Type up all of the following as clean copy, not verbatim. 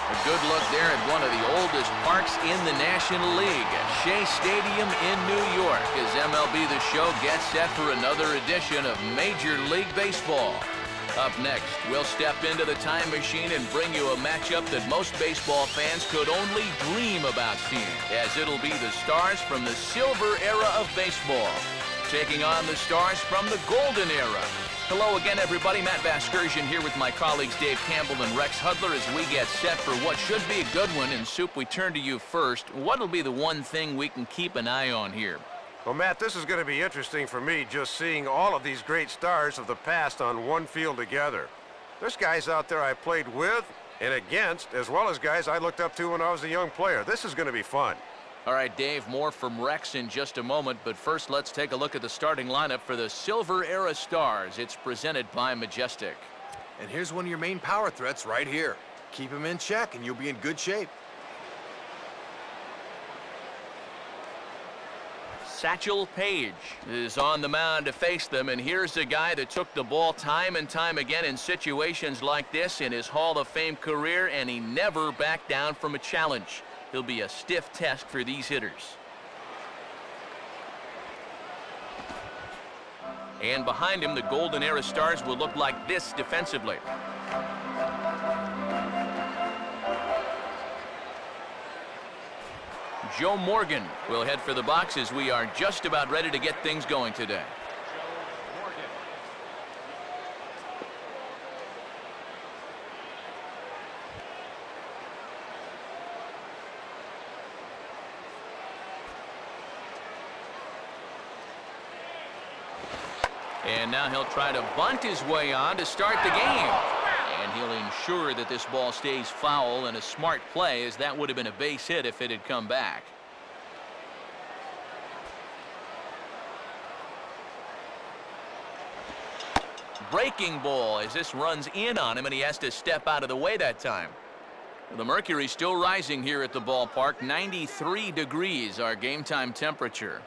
A good look there at one of the oldest parks in the National League, Shea Stadium in New York, as MLB The Show gets set for another edition of Major League Baseball. Up next, we'll step into the time machine and bring you a matchup that most baseball fans could only dream about seeing, as it'll be the stars from the silver era of baseball taking on the stars from the golden era. Hello again, everybody. Matt Vasgersian here with my colleagues Dave Campbell and Rex Hudler as we get set for what should be a good one. And Soup, we turn to you first. What'll be the one thing we can keep an eye on here? Well, Matt, this is going to be interesting for me, just seeing all of these great stars of the past on one field together. There's guys out there I played with and against, as well as guys I looked up to when I was a young player. This is going to be fun. All right, Dave, more from Rex in just a moment, but first let's take a look at the starting lineup for the Silver Era Stars. It's presented by Majestic. And here's one of your main power threats right here. Keep him in check and you'll be in good shape. Satchel Paige is on the mound to face them, and here's a guy that took the ball time and time again in situations like this in his Hall of Fame career, and he never backed down from a challenge. He'll be a stiff test for these hitters. And behind him, the Golden Era Stars will look like this defensively. Joe Morgan will head for the box as we are just about ready to get things going today. And now he'll try to bunt his way on to start the game. And he'll ensure that this ball stays foul, and a smart play, as that would have been a base hit if it had come back. Breaking ball as this runs in on him, and he has to step out of the way that time. The mercury's still rising here at the ballpark. 93 degrees, our game time temperature.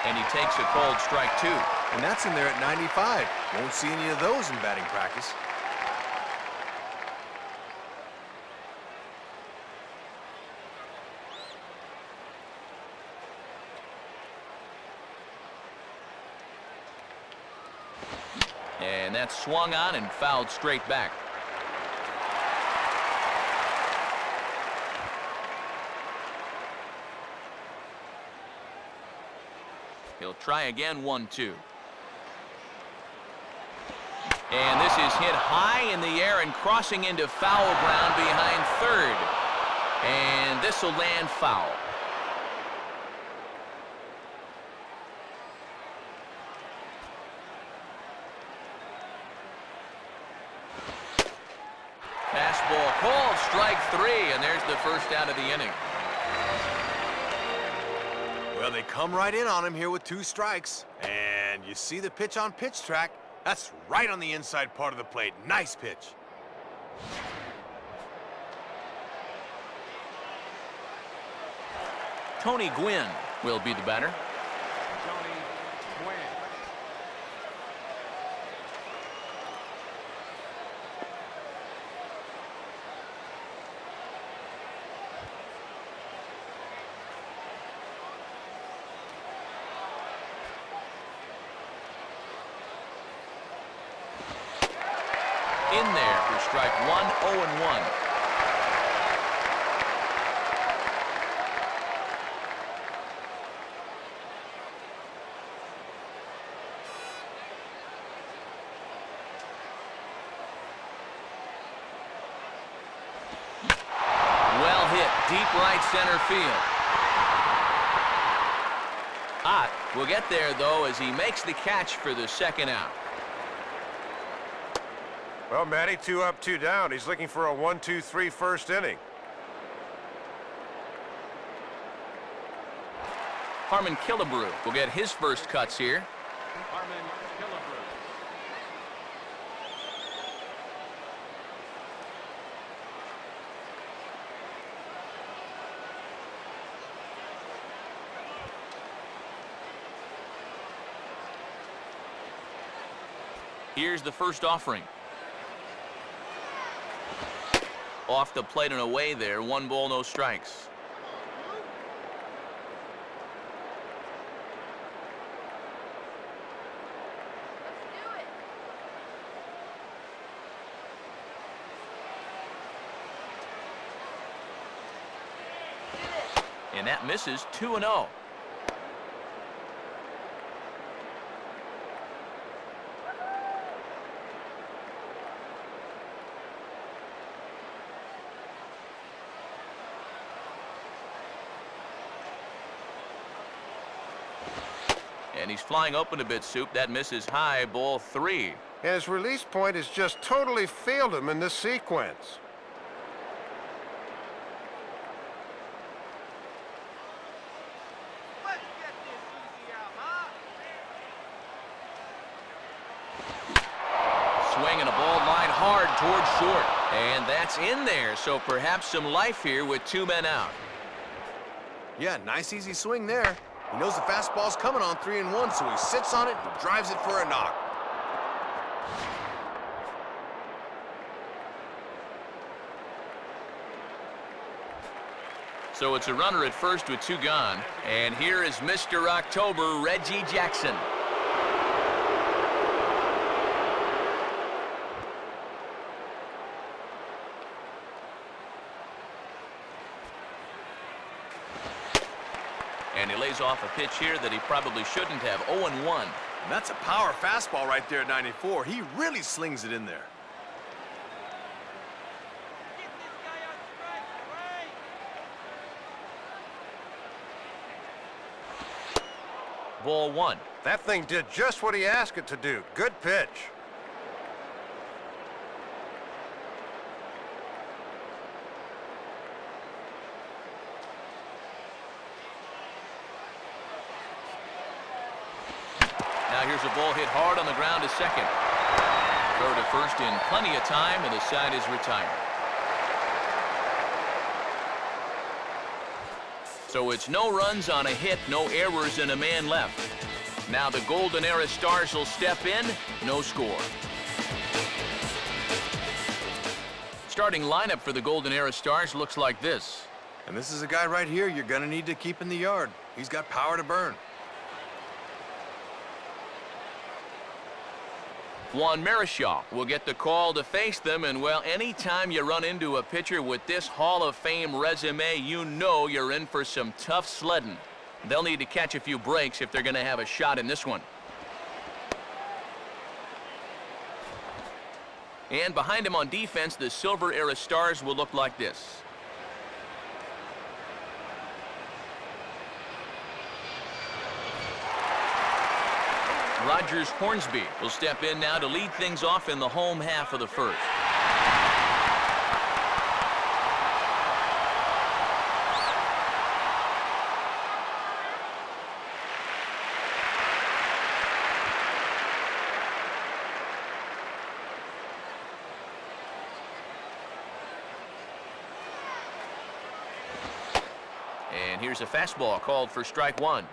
And he takes a cold strike, too. And that's in there at 95. Won't see any of those in batting practice. And that's swung on and fouled straight back. He'll try again, 1-2. And this is hit high in the air and crossing into foul ground behind third. And this will land foul. Fastball called, strike three, and there's the first out of the inning. Well, they come right in on him here with 2 strikes. And you see the pitch on pitch track. That's right on the inside part of the plate. Nice pitch. Tony Gwynn will be the batter. In there for strike one, 0-1. Well hit, deep right center field. Ott will get there, though, as he makes the catch for the second out. Well, Matty, 2 up, 2 down. He's looking for a 1-2-3 first inning. Harmon Killebrew will get his first cuts here. Harmon Killebrew. Here's the first offering. Off the plate and away there. 1 ball, no strikes. And that misses. 2-0. And he's flying open a bit, Soup. That misses high. Ball 3. And his release point has just totally failed him in this sequence. Swing and a ball line hard towards short. And that's in there, so perhaps some life here with 2 men out. Yeah, nice easy swing there. He knows the fastball's coming on 3-1, so he sits on it and drives it for a knock. So it's a runner at first with 2 gone. And here is Mr. October, Reggie Jackson. And he lays off a pitch here that he probably shouldn't have. 0-1. And that's a power fastball right there at 94. He really slings it in there. Ball 1. That thing did just what he asked it to do. Good pitch. Now here's a ball hit hard on the ground to second. Throw to first in plenty of time, and the side is retired. So it's no runs on a hit, no errors, and a man left. Now the Golden Era Stars will step in, no score. Starting lineup for the Golden Era Stars looks like this. And this is a guy right here you're going to need to keep in the yard. He's got power to burn. Juan Marichal will get the call to face them, and well, anytime you run into a pitcher with this Hall of Fame resume, you know you're in for some tough sledding. They'll need to catch a few breaks if they're going to have a shot in this one. And behind him on defense, the Silver Era Stars will look like this. Rogers Hornsby will step in now to lead things off in the home half of the first. And here's a fastball called for strike 1.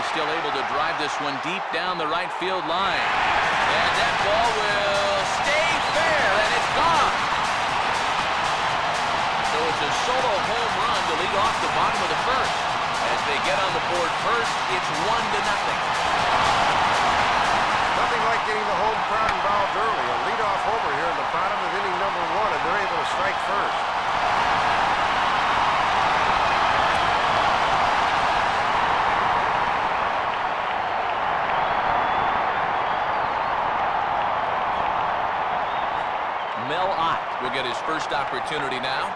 Still able to drive this one deep down the right field line. And that ball will stay fair, and it's gone. So it's a solo home run to lead off the bottom of the first. As they get on the board first, it's 1-0. Nothing like getting the home crowd involved early. A leadoff homer here in the bottom of inning number 1, and they're able to strike first. Will get his first opportunity now.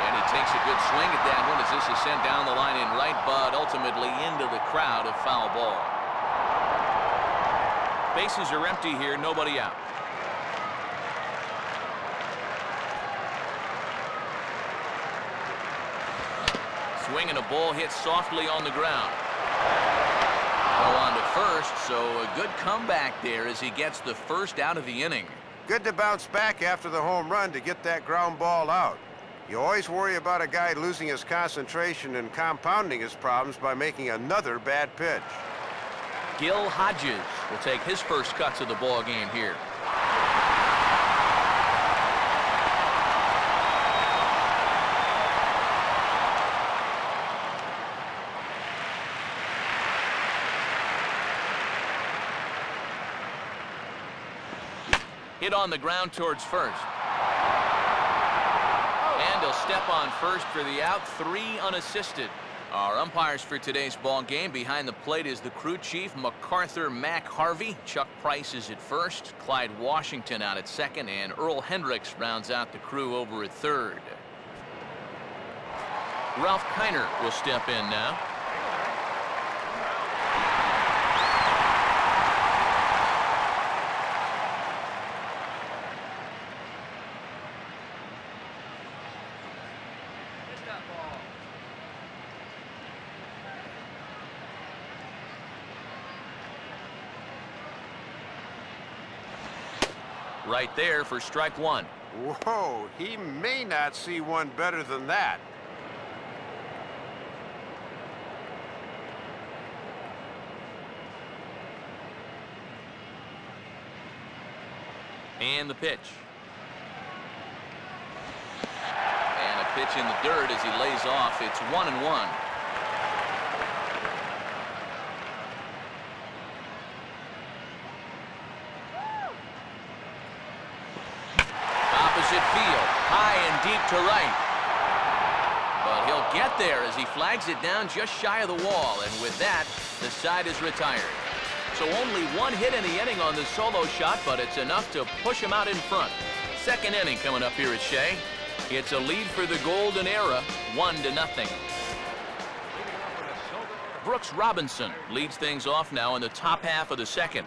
And he takes a good swing at that one as this is sent down the line in right, but ultimately into the crowd, a foul ball. Bases are empty here, nobody out. Swing and a ball hit softly on the ground. Go on to first, so a good comeback there as he gets the first out of the inning. Good to bounce back after the home run to get that ground ball out. You always worry about a guy losing his concentration and compounding his problems by making another bad pitch. Gil Hodges will take his first cuts of the ball game here. Hit on the ground towards first. And he'll step on first for the out, 3 unassisted. Our umpires for today's ball game, behind the plate is the crew chief, MacArthur Mac Harvey. Chuck Price is at first, Clyde Washington out at second, and Earl Hendricks rounds out the crew over at third. Ralph Kiner will step in now. Right there for strike 1. Whoa, he may not see one better than that. And the pitch. And a pitch in the dirt as he lays off. It's 1-1. Opposite field, high and deep to right. But he'll get there as he flags it down just shy of the wall, and with that, the side is retired. So only 1 hit in the inning on the solo shot, but it's enough to push him out in front. Second inning coming up here at Shea. It's a lead for the Golden Era, 1-0. Brooks Robinson leads things off now in the top half of the second.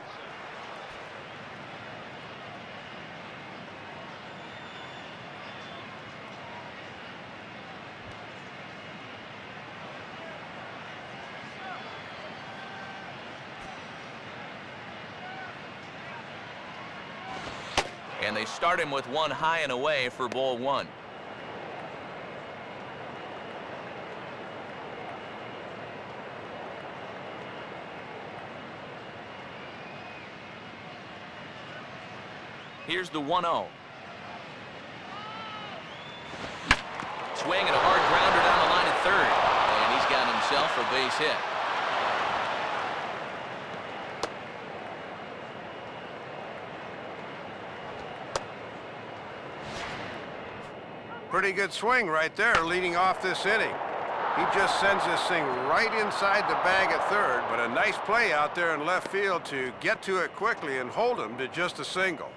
And they start him with 1 high and away for ball 1. Here's the 1-0. Swing and a hard grounder down the line at third. And he's got himself a base hit. Pretty good swing right there leading off this inning. He just sends this thing right inside the bag at third, but a nice play out there in left field to get to it quickly and hold him to just a single.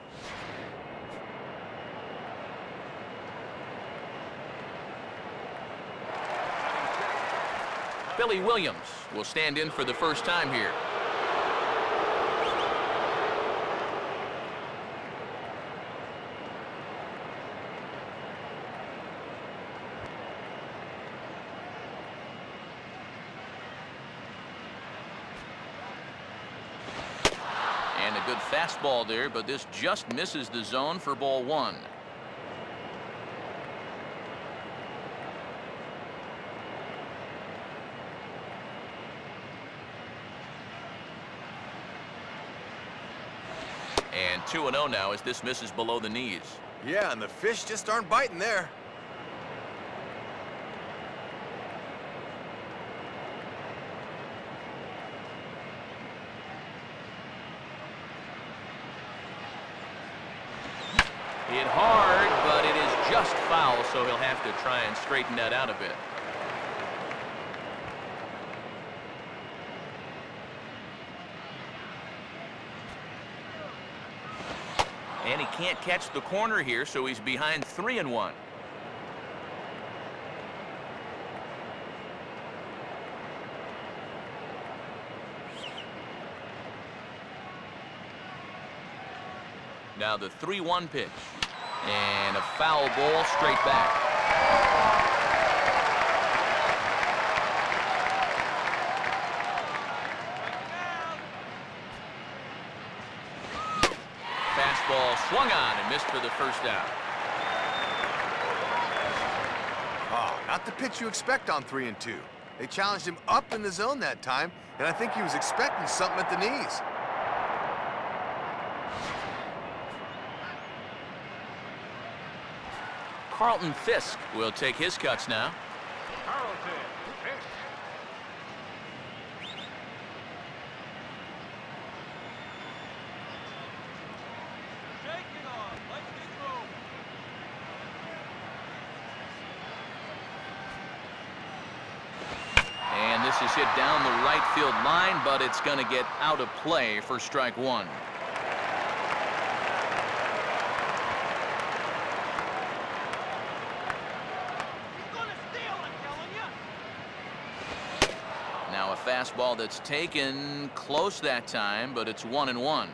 Billy Williams will stand in for the first time here. And a good fastball there, but this just misses the zone for ball 1. And 2-0 now as this misses below the knees. Yeah, and the fish just aren't biting there. Hit hard, but it is just foul, so he'll have to try and straighten that out a bit. And he can't catch the corner here, so he's behind 3-1. Now the 3-1 pitch. And a foul ball straight back. Fastball swung on and missed for the first out. Oh, not the pitch you expect on 3-2. They challenged him up in the zone that time, and I think he was expecting something at the knees. Carlton Fisk will take his cuts now. Carlton Fisk. Shaking off. Let's get through. And this is hit down the right field line, but it's going to get out of play for strike one. Now a fastball that's taken close that time, but it's 1-1.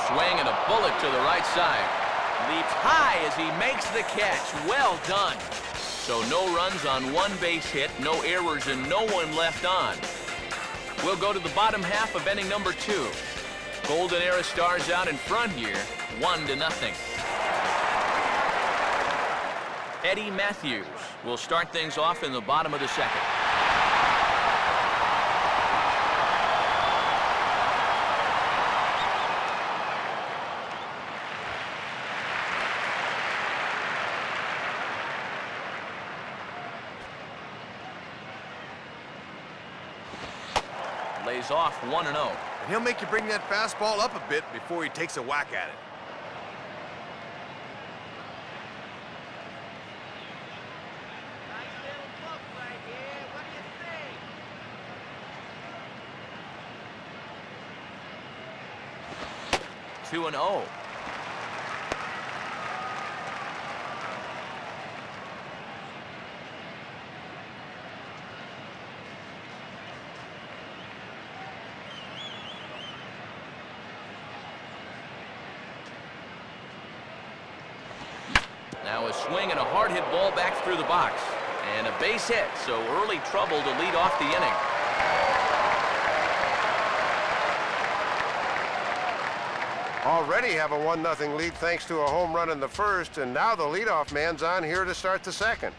Swing and a bullet to the right side. Leaps high as he makes the catch. Well done. So no runs on one base hit, no errors, and no one left on. We'll go to the bottom half of inning number 2. Golden Era Stars out in front here, 1-0. Eddie Matthews will start things off in the bottom of the second. Lays off 1-0. And he'll make you bring that fastball up a bit before he takes a whack at it. Nice little bump right here. What do you think? 2-0. Now a swing and a hard hit ball back through the box. And a base hit, so early trouble to lead off the inning. Already have a 1-0 lead thanks to a home run in the first, and now the leadoff man's on here to start the second.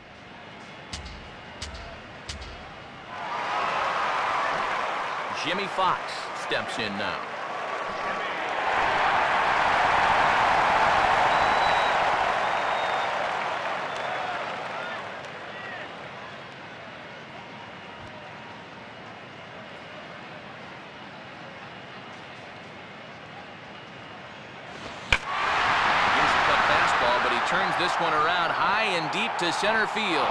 Jimmie Foxx steps in now. Turns this one around high and deep to center field.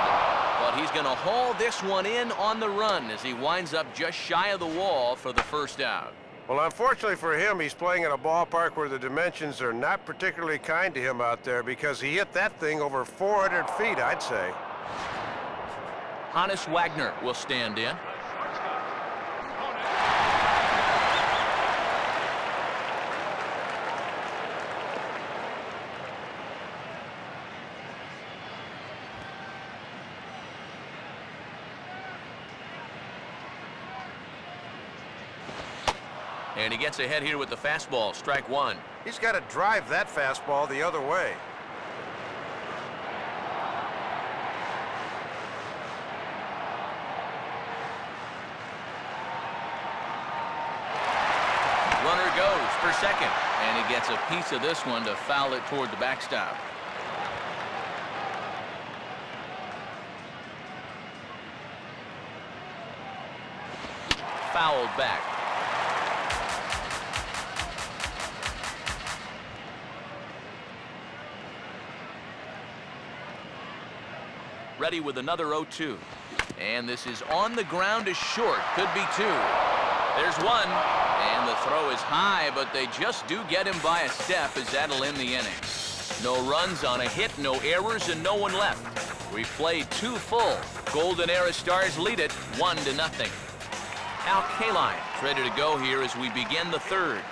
But he's going to haul this one in on the run as he winds up just shy of the wall for the first out. Well, unfortunately for him, he's playing in a ballpark where the dimensions are not particularly kind to him out there because he hit that thing over 400 feet, I'd say. Hannes Wagner will stand in. And he gets ahead here with the fastball, strike one. He's got to drive that fastball the other way. Runner goes for second, and he gets a piece of this one to foul it toward the backstop. Fouled back. Ready with another 0-2. And this is on the ground to short. Could be two. There's one. And the throw is high, but they just do get him by a step as that'll end the inning. No runs on a hit, no errors, and no one left. We've played 2 full. Golden Era Stars lead it 1-0. Al Kaline's ready to go here as we begin the 3rd.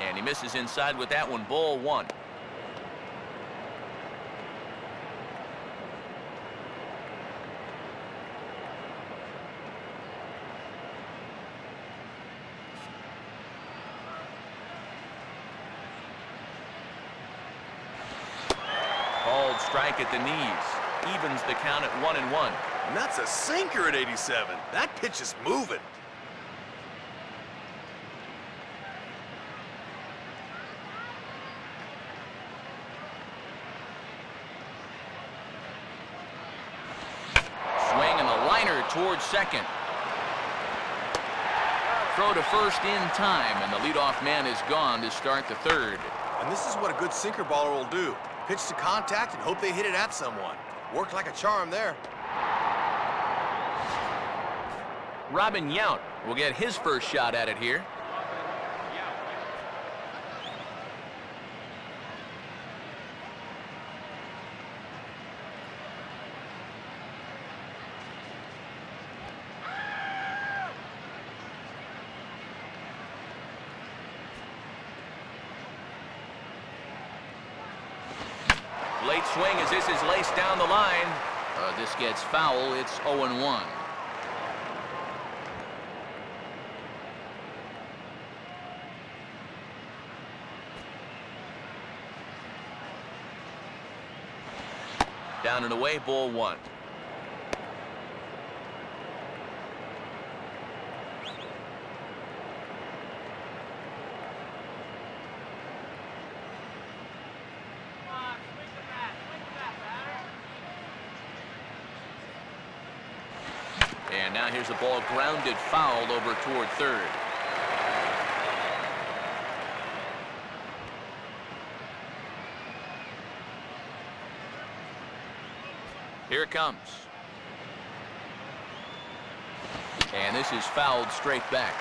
And he misses inside with that one, ball 1. Called strike at the knees. Evens the count at 1-1. And that's a sinker at 87. That pitch is moving. Towards second. Throw to first in time, and the leadoff man is gone to start the 3rd. And this is what a good sinker baller will do. Pitch to contact and hope they hit it at someone. Worked like a charm there. Robin Yount will get his first shot at it here. Late swing as this is laced down the line. This gets foul. It's 0-1. Down and away, ball 1. And now here's the ball grounded foul over toward 3rd. Here it comes. And this is fouled straight back.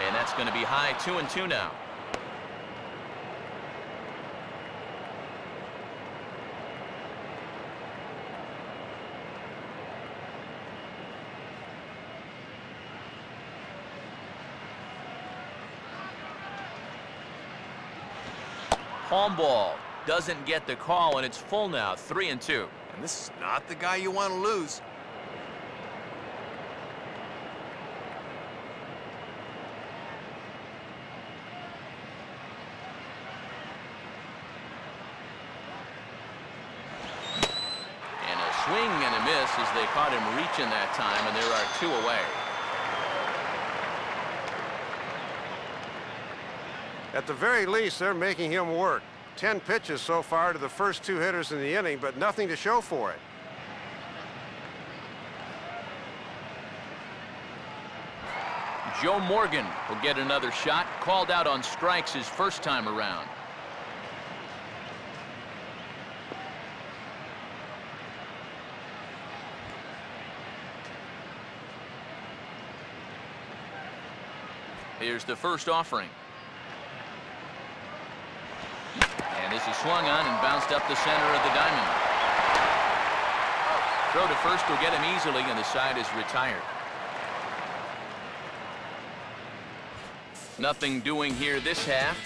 And that's going to be high, 2-2 now. Palm ball doesn't get the call, and it's full now, 3-2. And this is not the guy you want to lose. And a swing and a miss as they caught him reaching that time, and there are 2 away. At the very least, they're making him work. 10 pitches so far to the first 2 hitters in the inning, but nothing to show for it. Joe Morgan will get another shot, called out on strikes his first time around. Here's the first offering. And this is swung on and bounced up the center of the diamond. Throw to first will get him easily, and the side is retired. Nothing doing here this half.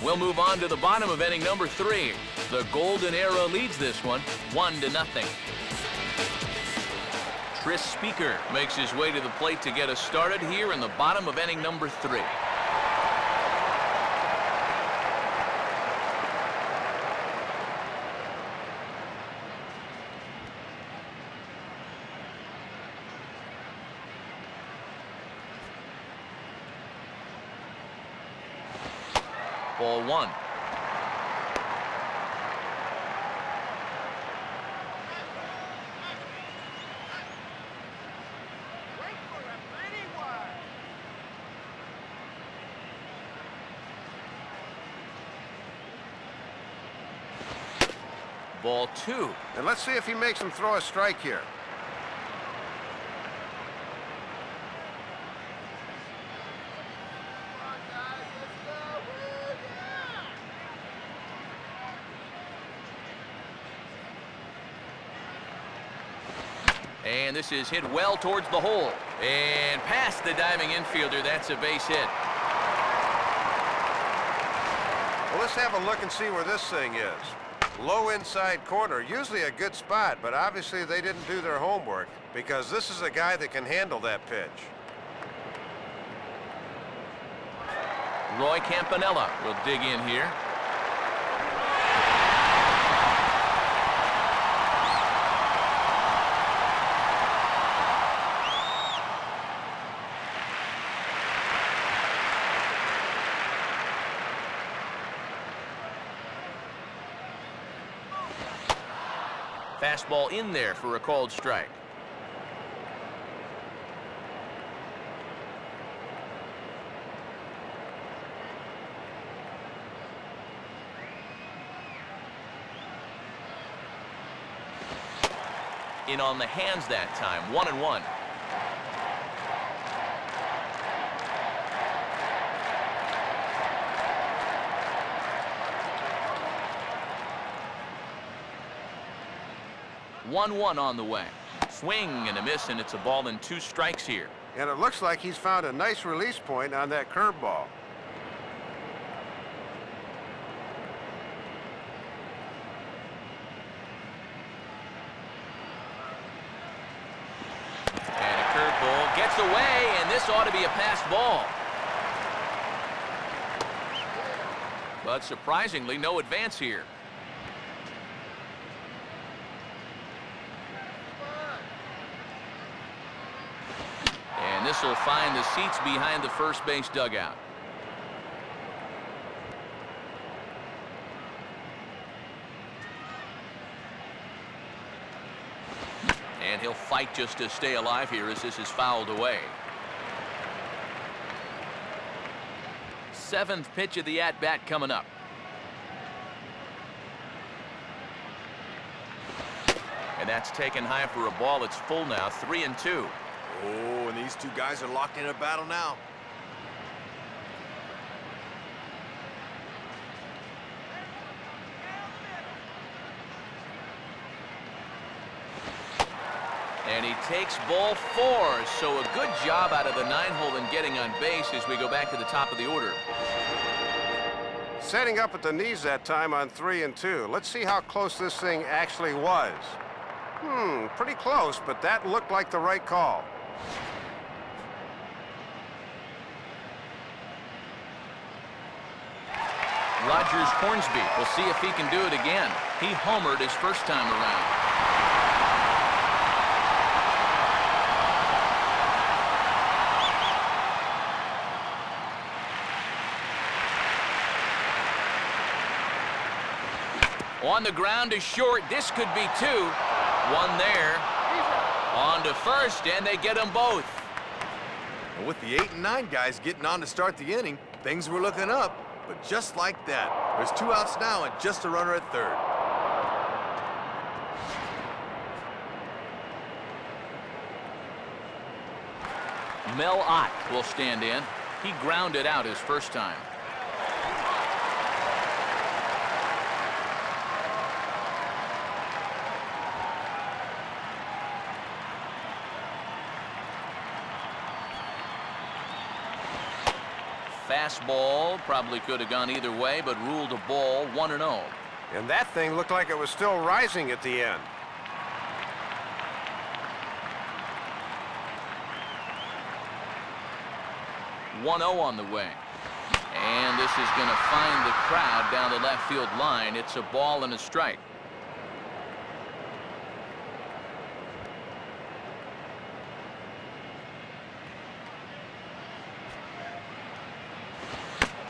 We'll move on to the bottom of inning number 3. The Golden Era leads this one 1-0. Tris Speaker makes his way to the plate to get us started here in the bottom of inning number 3. Ball 1. Ball 2. And let's see if he makes him throw a strike here. And this is hit well towards the hole. And past the diving infielder. That's a base hit. Well, let's have a look and see where this thing is. Low inside corner, usually a good spot, but obviously they didn't do their homework because this is a guy that can handle that pitch. Roy Campanella will dig in here. Fastball in there for a called strike. In on the hands that time, 1-1. One on the way. Swing and a miss, and it's a ball and 2 strikes here. And it looks like he's found a nice release point on that curveball. And a curveball gets away, and this ought to be a pass ball. But surprisingly, no advance here. And this will find the seats behind the first base dugout. And he'll fight just to stay alive here as this is fouled away. 7th pitch of the at-bat coming up. And that's taken high for a ball. It's full now, 3-2. Oh, and these two guys are locked in a battle now. And he takes ball 4. So a good job out of the 9-hole in getting on base as we go back to the top of the order. Setting up at the knees that time on 3-2. Let's see how close this thing actually was. Pretty close, but that looked like the right call. Rogers Hornsby will see if he can do it again. He homered his first time around. On the ground to short. This could be 2. 1 there. On to first, and they get them both. And with the 8 and 9 guys getting on to start the inning, things were looking up. But just like that, there's 2 outs now and just a runner at third. Mel Ott will stand in. He grounded out his first time. Fastball probably could have gone either way, but ruled a ball, 1-0. And that thing looked like it was still rising at the end. On the way. And this is going to find the crowd down the left field line. It's a ball and a strike.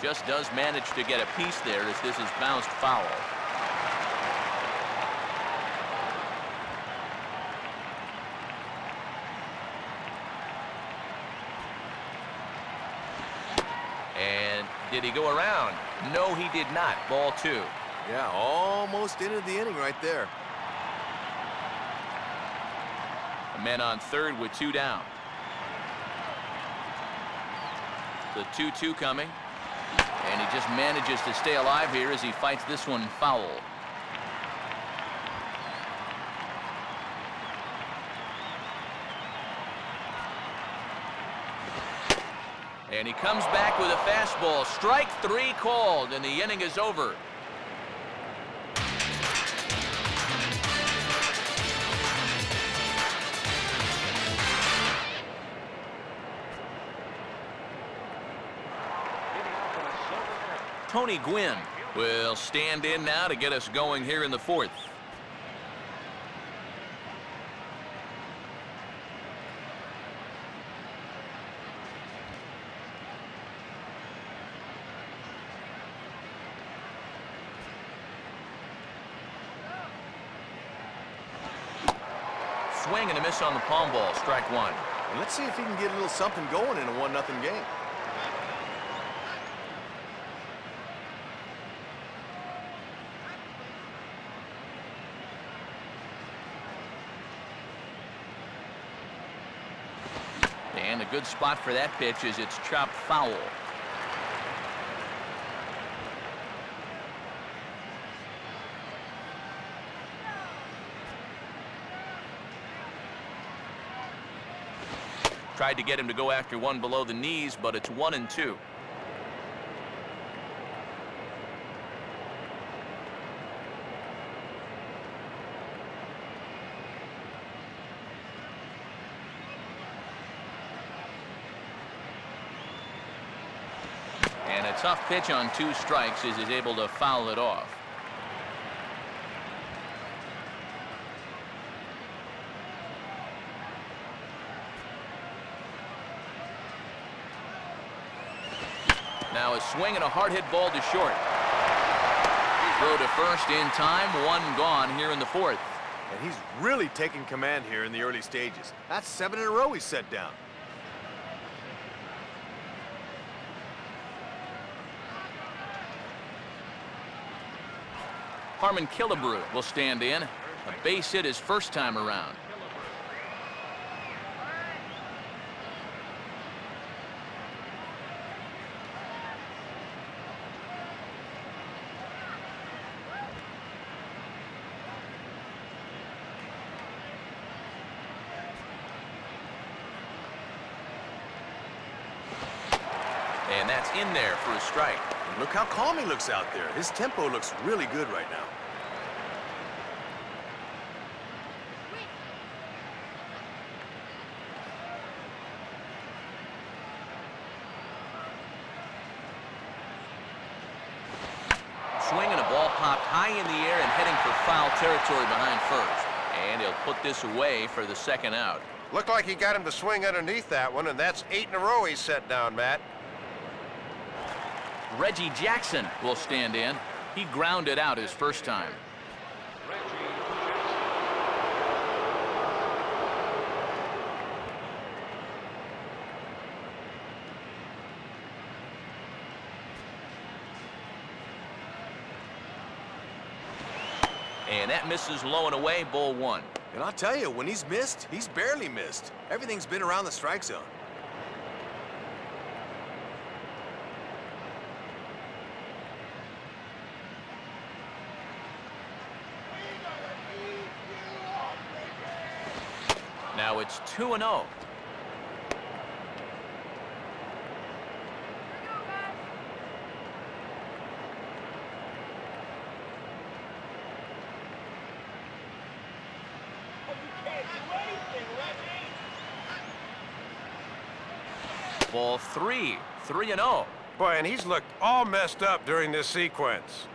Just does manage to get a piece there as this is bounced foul. And did he go around? No, he did not. Ball 2. Yeah, almost into the inning right there. A man on third with 2 down. The 2-2 coming. And he just manages to stay alive here as he fights this one foul. And he comes back with a fastball. Strike 3 called, and the inning is over. Tony Gwynn will stand in now to get us going here in the 4th. Swing and a miss on the palm ball. Strike 1. And let's see if he can get a little something going in a 1-0 game. And a good spot for that pitch is it's chopped foul. Tried to get him to go after one below the knees, but it's 1-2. And a tough pitch on 2 strikes as he's able to foul it off. Now a swing and a hard hit ball to short. Throw to first in time, 1 gone here in the 4th. And he's really taking command here in the early stages. That's 7 in a row he's set down. Harmon Killebrew will stand in. A base hit his first time around. And that's in there for a strike. And look how calm he looks out there. His tempo looks really good right now. Swing and a ball popped high in the air and heading for foul territory behind first. And he'll put this away for the 2nd out. Looked like he got him to swing underneath that one, and that's 8 in a row he's set down, Matt. Reggie Jackson will stand in. He grounded out his first time. And that misses low and away, ball 1. And I'll tell you, when he's missed, he's barely missed. Everything's been around the strike zone. Now it's 2-0. Ball 3, 3-0. Boy, and he's looked all messed up during this sequence.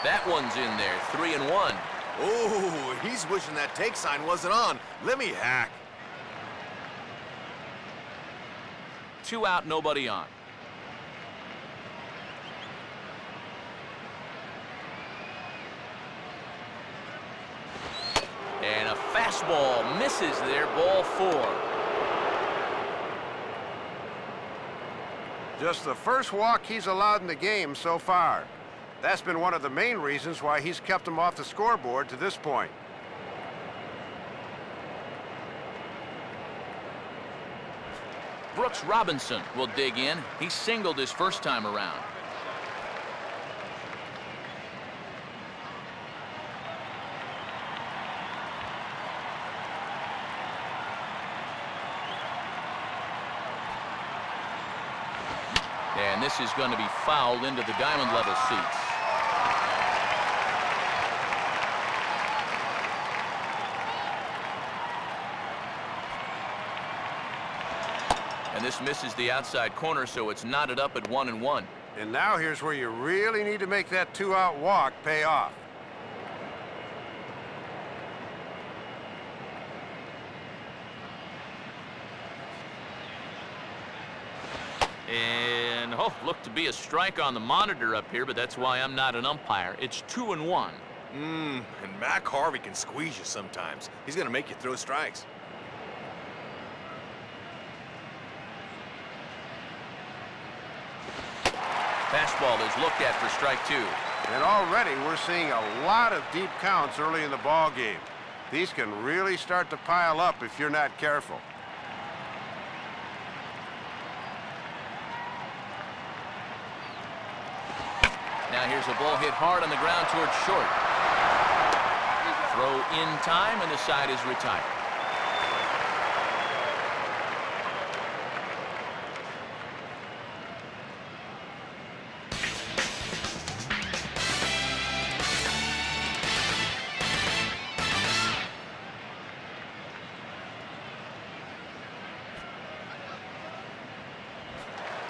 That one's in there, 3-1. Oh, he's wishing that take sign wasn't on. Let me hack. 2 out, nobody on. fastball misses there, ball 4. Just the first walk he's allowed in the game so far. That's been one of the main reasons why he's kept him off the scoreboard to this point. Brooks Robinson will dig in. He singled his first time around. And this is going to be fouled into the diamond level seats. And this misses the outside corner, so it's knotted up at 1-1. And now here's where you really need to make that 2-out walk pay off. And, oh, looked to be a strike on the monitor up here, but that's why I'm not an umpire. It's 2-1. And Mac Harvey can squeeze you sometimes. He's going to make you throw strikes. Fastball is looked at for strike 2. And already we're seeing a lot of deep counts early in the ball game. These can really start to pile up if you're not careful. Now here's a ball hit hard on the ground towards short. Throw in time, and the side is retired.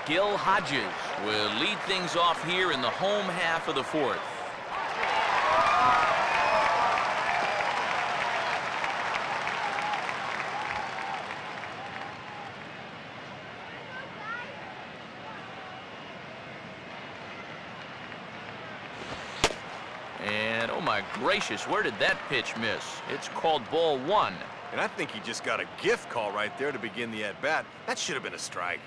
Gil Hodges will lead things off here in the home half of the 4th. And oh my gracious, where did that pitch miss? It's called ball 1. And I think he just got a gift call right there to begin the at-bat. That should have been a strike.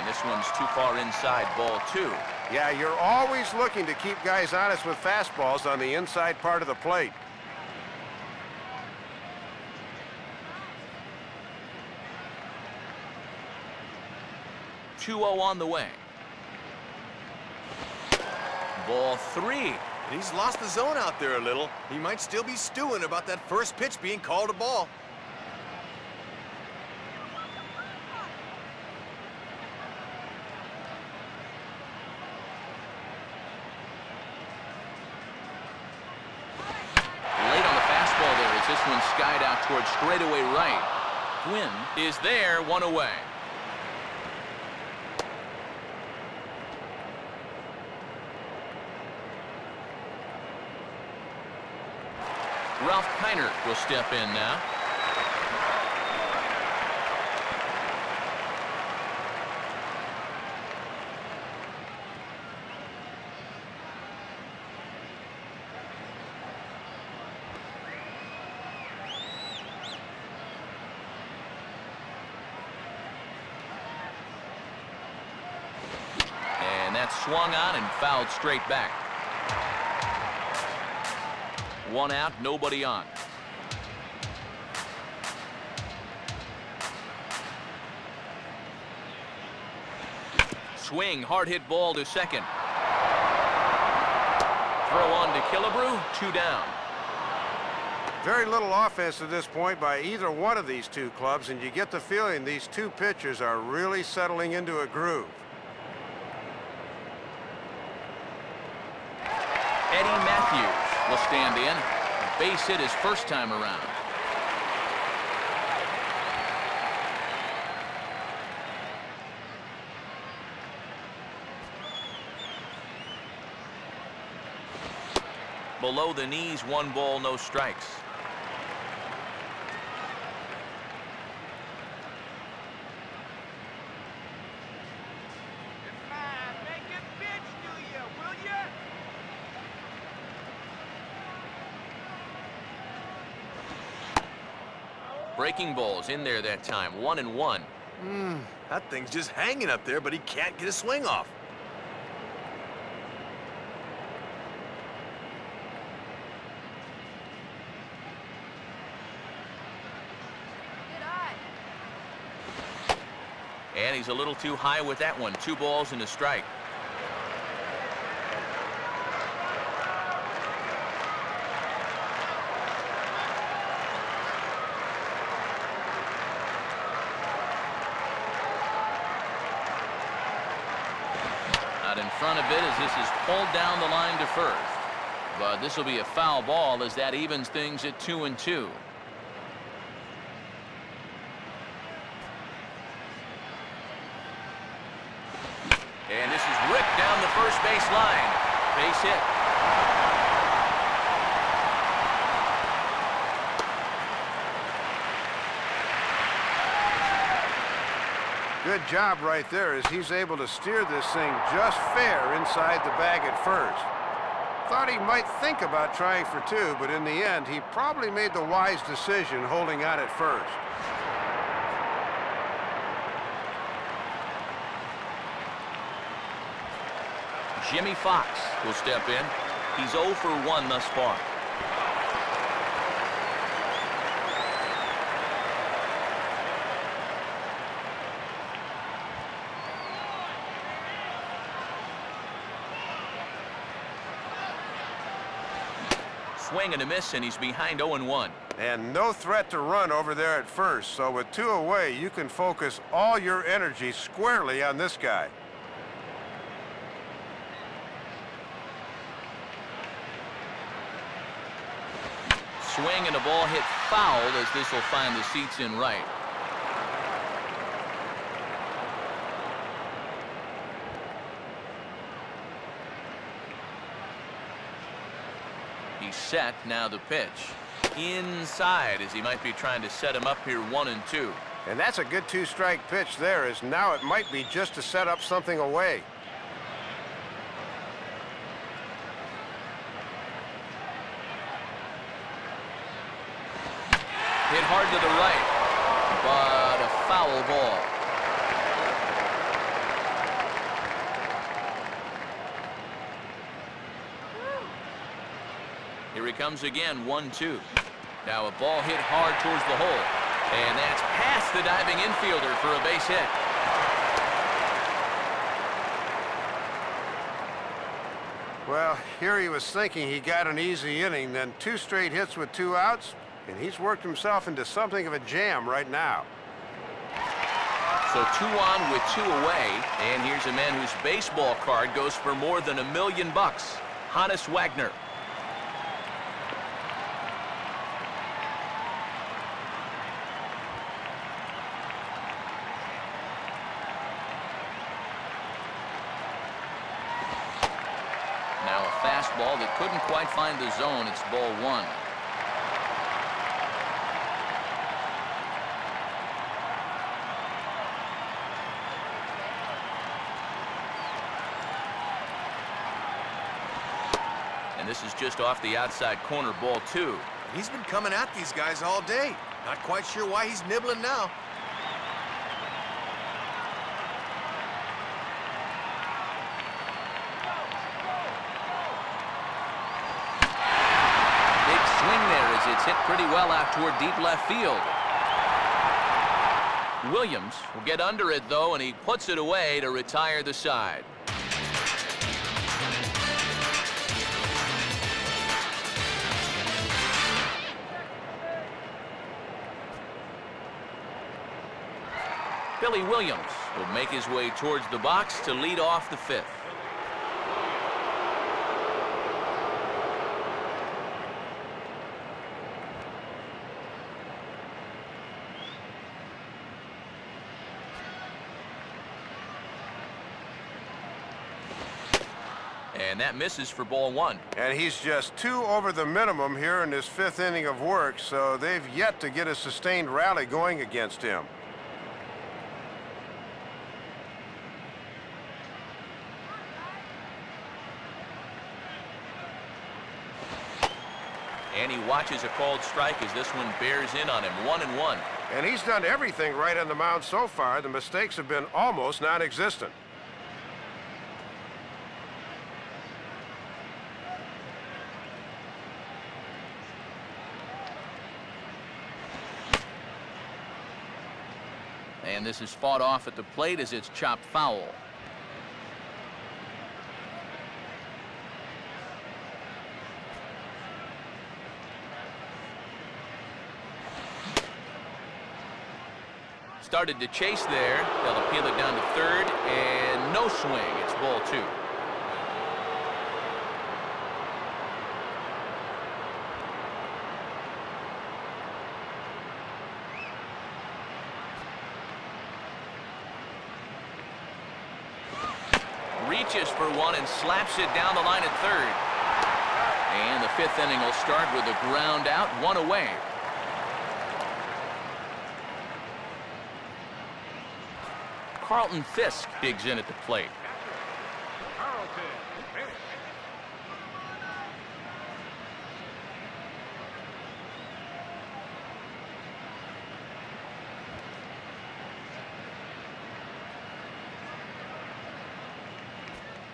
This one's too far inside, ball 2. Yeah, you're always looking to keep guys honest with fastballs on the inside part of the plate. Two 2-0 on the way. Ball 3. And he's lost the zone out there a little. He might still be stewing about that first pitch being called a ball. This one skied out towards straightaway right. Gwynn is there, 1 away. Ralph Kiner will step in now. That's swung on and fouled straight back. 1 out, nobody on. Swing, hard hit ball to second. Throw on to Killebrew, 2 down. Very little offense at this point by either one of these two clubs, and you get the feeling these two pitchers are really settling into a groove. Eddie Matthews will stand in. Base hit his first time around. Below the knees, 1 ball, no strikes. Breaking ball's in there that time, 1-1. That thing's just hanging up there, but he can't get a swing off. And he's a little too high with that one. 2 balls and a strike. Out in front of it as this is pulled down the line to first. But this will be a foul ball as that evens things at 2-2. And this is ripped down the first base line. Base hit. Good job right there as he's able to steer this thing just fair inside the bag at first. Thought he might think about trying for 2, but in the end, he probably made the wise decision holding on at first. Jimmie Foxx will step in. He's 0 for 1 thus far. Swing and a miss, and he's behind 0-1. And no threat to run over there at first, so with 2 away, you can focus all your energy squarely on this guy. Swing and a ball hit foul as this will find the seats in right. He's set, now the pitch. Inside as he might be trying to set him up here 1-2. And that's a good 2-strike pitch there, as now it might be just to set up something away. Hit hard to the right, but a foul ball. Here he comes again, 1-2. Now a ball hit hard towards the hole, and that's past the diving infielder for a base hit. Well, here he was thinking he got an easy inning, then 2 straight hits with 2 outs, and he's worked himself into something of a jam right now. So 2 on with 2 away, and here's a man whose baseball card goes for more than $1 million. Honus Wagner. Now a fastball that couldn't quite find the zone. It's ball 1. And this is just off the outside corner, ball 2. He's been coming at these guys all day. Not quite sure why he's nibbling now. Big swing there as it's hit pretty well out toward deep left field. Williams will get under it, though, and he puts it away to retire the side. Billy Williams will make his way towards the box to lead off the 5th. And that misses for ball 1. And he's just 2 over the minimum here in his 5th inning of work, so they've yet to get a sustained rally going against him. And he watches a called strike as this one bears in on him. 1-1. And he's done everything right on the mound so far. The mistakes have been almost non-existent. And this is fought off at the plate as it's chopped foul. Started to chase there. They'll appeal it down to third, and no swing. It's ball 2. Reaches for one and slaps it down the line at third. And the 5th inning will start with a ground out, 1 away. Carlton Fisk digs in at the plate. Carlton, Fisk.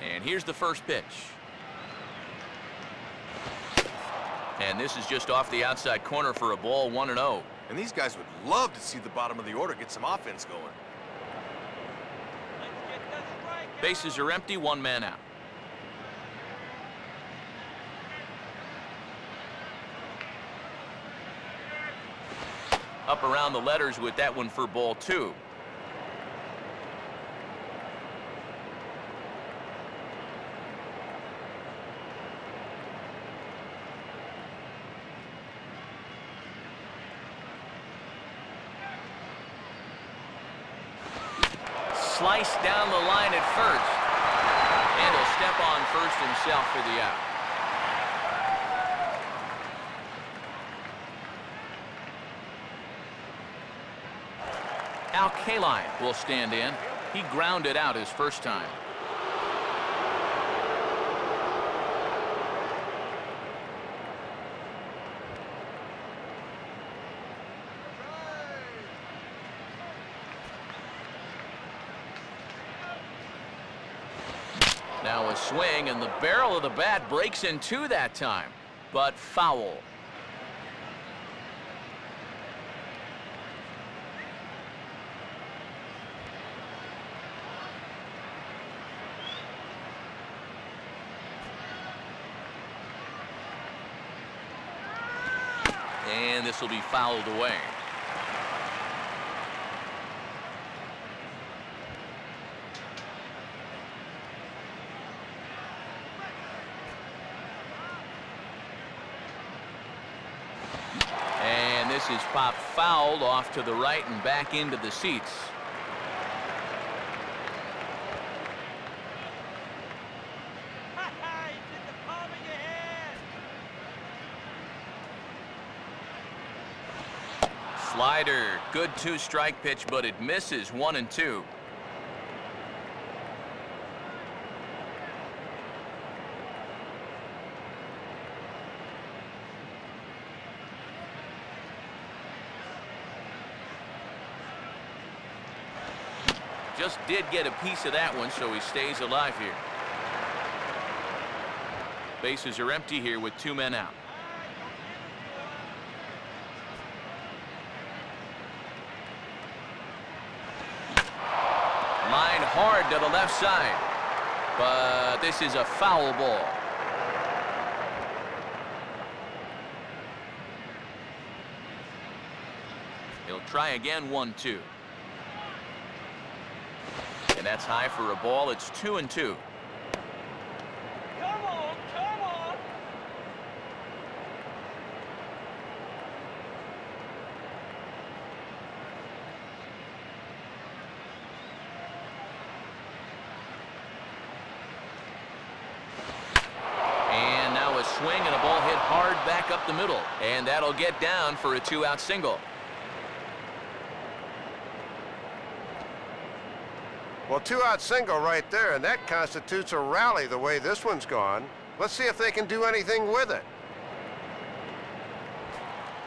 And here's the first pitch. And this is just off the outside corner for a ball, 1-0. And these guys would love to see the bottom of the order get some offense going. Let's get the strike. Bases are empty, 1 man out. Up around the letters with that one for ball 2. Slice down the line at first. And he'll step on first himself for the out. Al Kaline will stand in. He grounded out his first time. Now a swing, and the barrel of the bat breaks in 2 that time, but foul. And this will be fouled away. And this is popped fouled off to the right and back into the seats. It's in the palm of your hand. Slider, good 2-strike pitch, but it misses. 1-2. Just did get a piece of that one, so he stays alive here. Bases are empty here with 2 men out. Line hard to the left side, but this is a foul ball. He'll try again. 1-2. And that's high for a ball. It's 2-2. Come on, come on. And now a swing and a ball hit hard back up the middle. And that'll get down for a 2-out single. Well, 2-out single right there, and that constitutes a rally the way this one's gone. Let's see if they can do anything with it.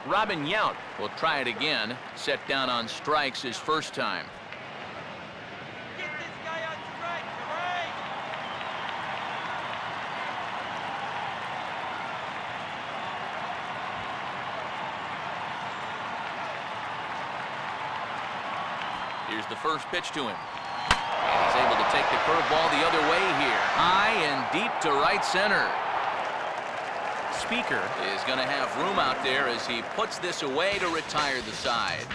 Robin Yount will try it again. Set down on strikes his first time. Get this guy on strike, right? Here's the first pitch to him. And he's able to take the curveball the other way here. High and deep to right center. Speaker is going to have room out there as he puts this away to retire the side.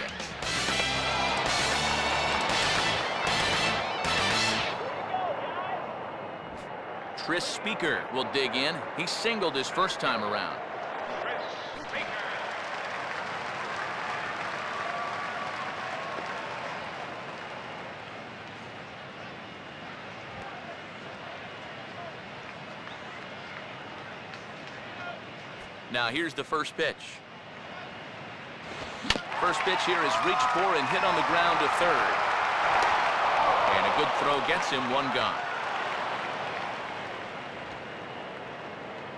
Tris Speaker will dig in. He singled his first time around. Now here's the first pitch. First pitch here is reached for and hit on the ground to third. And a good throw gets him one gone.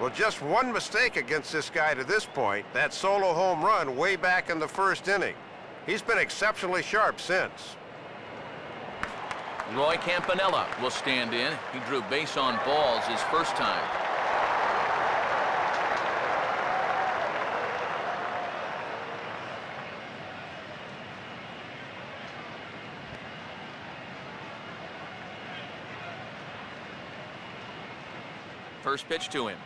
Well, just one mistake against this guy to this point, that solo home run way back in the first inning. He's been exceptionally sharp since. Roy Campanella will stand in. He drew base on balls his first time. First pitch to him.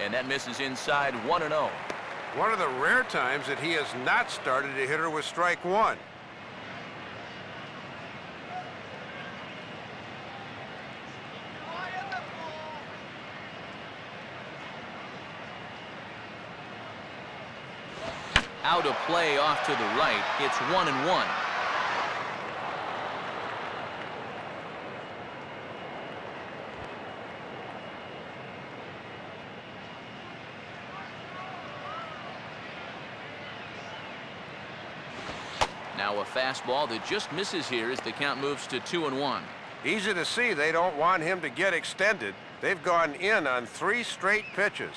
And that misses inside 1-0. One of the rare times that he has not started a hitter with strike one. Out of play off to the right. It's 1-1. Now a fastball that just misses here as the count moves to 2-1. Easy to see they don't want him to get extended. They've gone in on 3 straight pitches.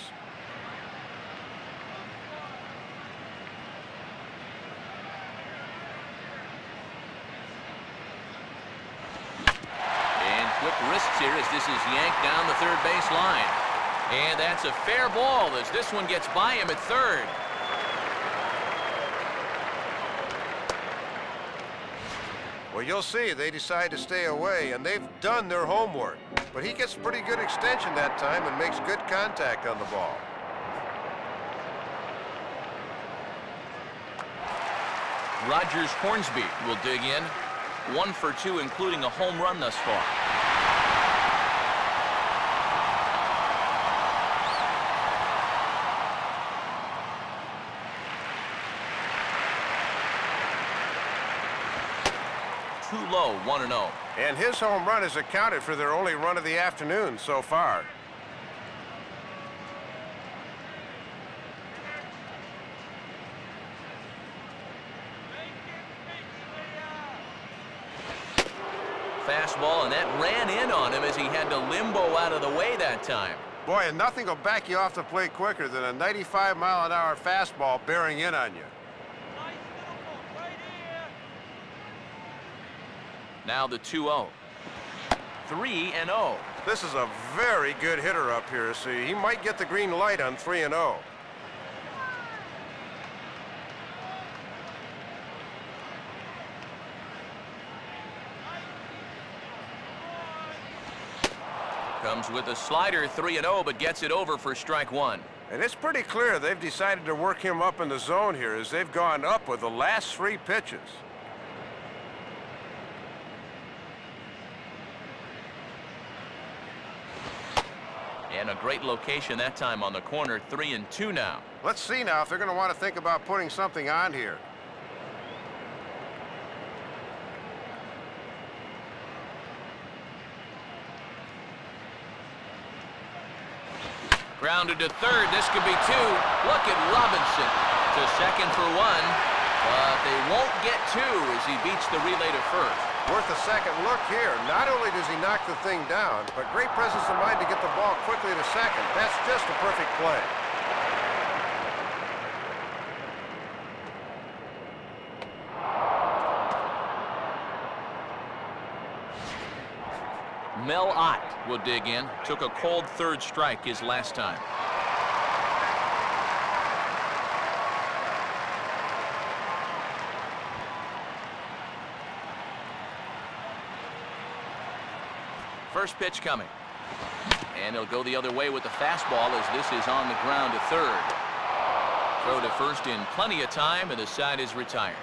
And quick wrists here as this is yanked down the third base line. And that's a fair ball as this one gets by him at third. Well, you'll see they decide to stay away, and they've done their homework. But he gets pretty good extension that time and makes good contact on the ball. Rogers Hornsby will dig in. 1 for 2, including a home run thus far. Too low, 1-0. And his home run has accounted for their only run of the afternoon so far. Fastball, and that ran in on him as he had to limbo out of the way that time. Boy, and nothing will back you off the plate quicker than a 95-mile-an-hour fastball bearing in on you. Now the 2-0. 3-0. This is a very good hitter up here, see. He might get the green light on 3-0. Comes with a slider, 3-0, but gets it over for strike one. And it's pretty clear they've decided to work him up in the zone here as they've gone up with the last 3 pitches. And a great location that time on the corner, 3-2 now. Let's see now if they're going to want to think about putting something on here. Grounded to third. This could be 2. Look at Robinson to second for 1. But they won't get 2 as he beats the relay to first. Worth a second look here. Not only does he knock the thing down, but great presence of mind to get the ball quickly to second. That's just a perfect play. Mel Ott will dig in. Took a cold third strike his last time. First pitch coming. And he'll go the other way with the fastball as this is on the ground to third. Throw to first in plenty of time, and the side is retired.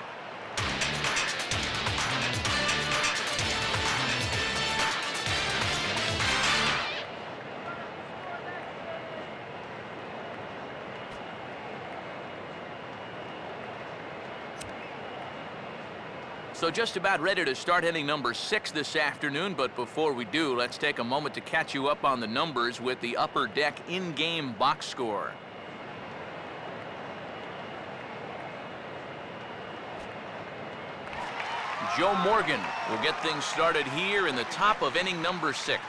So just about ready to start inning number 6 this afternoon, but before we do, let's take a moment to catch you up on the numbers with the Upper Deck in-game box score. Joe Morgan will get things started here in the top of inning number 6.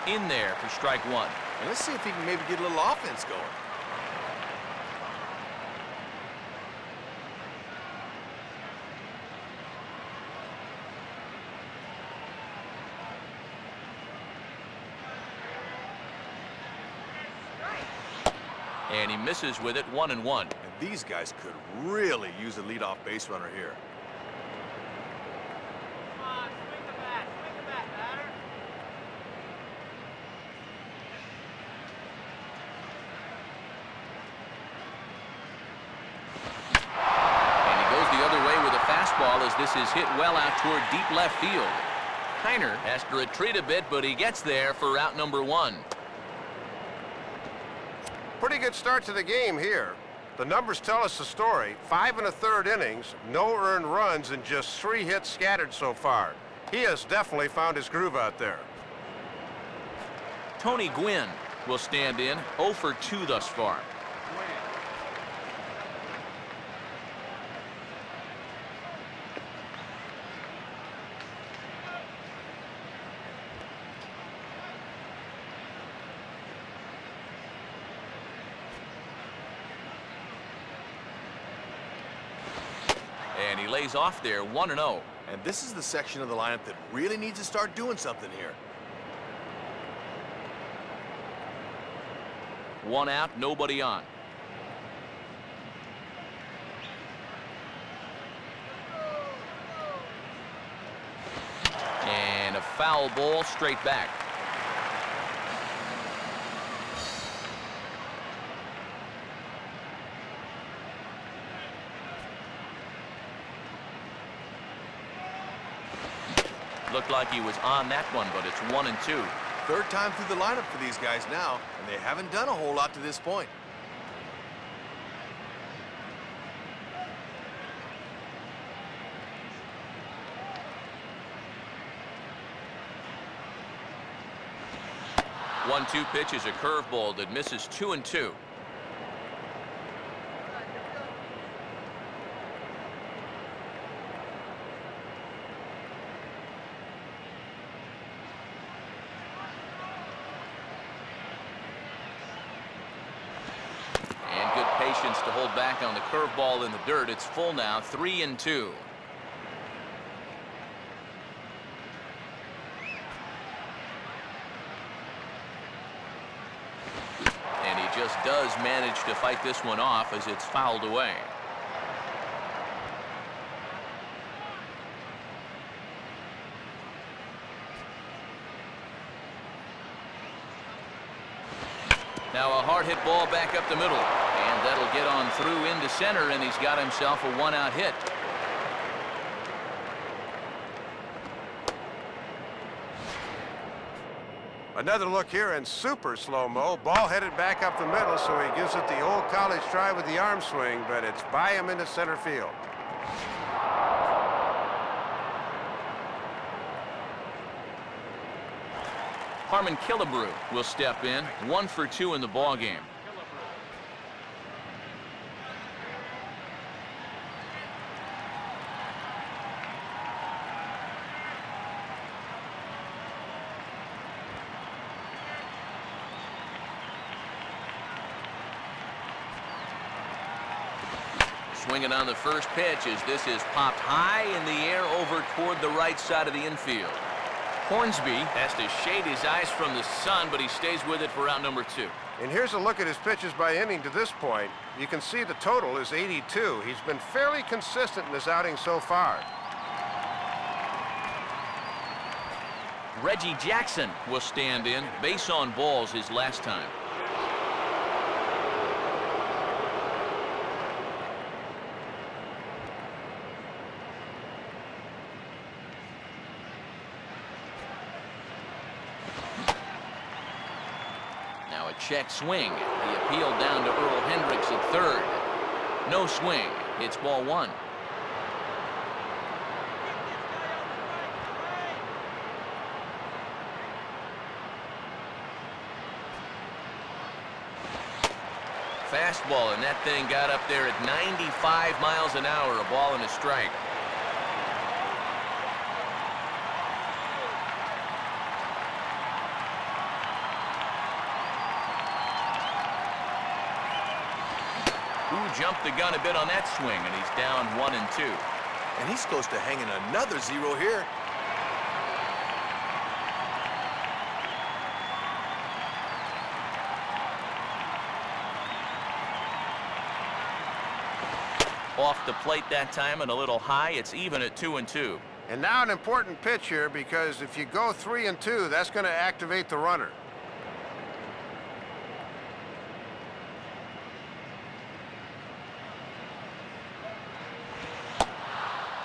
In there for strike 1. And let's see if he can maybe get a little offense going. And he misses with it, 1-1. And these guys could really use a leadoff base runner here. Come on, swing the bat, batter. And he goes the other way with a fastball as this is hit well out toward deep left field. Kiner has to retreat a bit, but he gets there for out number 1. Pretty good start to the game here. The numbers tell us the story. 5 1/3 innings, no earned runs, and just 3 hits scattered so far. He has definitely found his groove out there. Tony Gwynn will stand in, 0 for 2 thus far. And he lays off there, 1-0. And this is the section of the lineup that really needs to start doing something here. 1 out, nobody on. And a foul ball straight back. Looked like he was on that one, but it's 1-2. Third time through the lineup for these guys now, and they haven't done a whole lot to this point. One-two pitch is a curveball that misses 2-2. And good patience to hold back on the curveball in the dirt. It's full now, 3-2. And he just does manage to fight this one off as it's fouled away. Now a hard hit ball back up the middle, and that'll get on through into center, and he's got himself a one-out hit. Another look here in super slow-mo. Ball headed back up the middle, so he gives it the old college try with the arm swing, but it's by him into center field. Harmon Killebrew will step in, 1 for 2 in the ballgame. Swinging on the first pitch as this is popped high in the air over toward the right side of the infield. Hornsby has to shade his eyes from the sun, but he stays with it for out number 2. And here's a look at his pitches by inning to this point. You can see the total is 82. He's been fairly consistent in his outing so far. Reggie Jackson will stand in. Base on balls his last time. Now a check swing. The appeal down to Earl Hendricks at third. No swing. It's ball 1. Fastball, and that thing got up there at 95 miles an hour, a ball and a strike. Who jumped the gun a bit on that swing, and he's down 1 and 2. And he's close to hanging another 0 here. Off the plate that time and a little high. It's even at 2 and 2. And now an important pitch here, because if you go 3 and 2, that's going to activate the runner.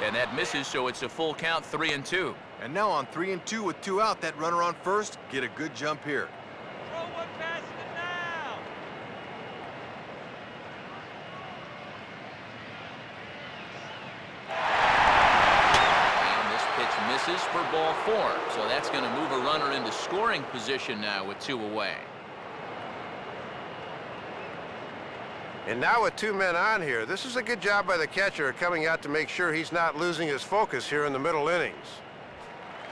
And that misses, so it's a full count, 3 and 2. And now on 3 and 2 with 2 out, that runner on first, get a good jump here. Throw one past him now. And this pitch misses for ball 4. So that's going to move a runner into scoring position now with 2 away. And now with 2 men on here, this is a good job by the catcher coming out to make sure he's not losing his focus here in the middle innings.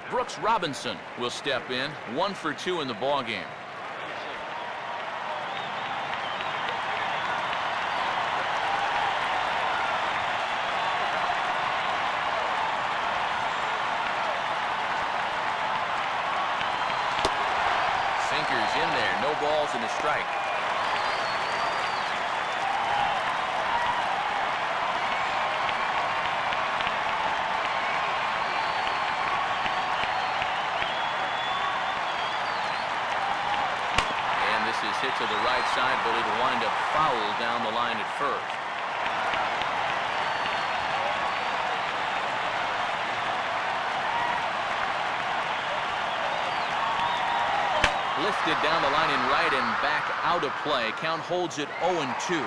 Brooks Robinson will step in, 1 for 2 in the ballgame. Sinker's in there, no balls and a strike. Hit to the right side, but it'll wind up foul down the line at first. Lifted down the line in right and back out of play. Count holds it 0-2.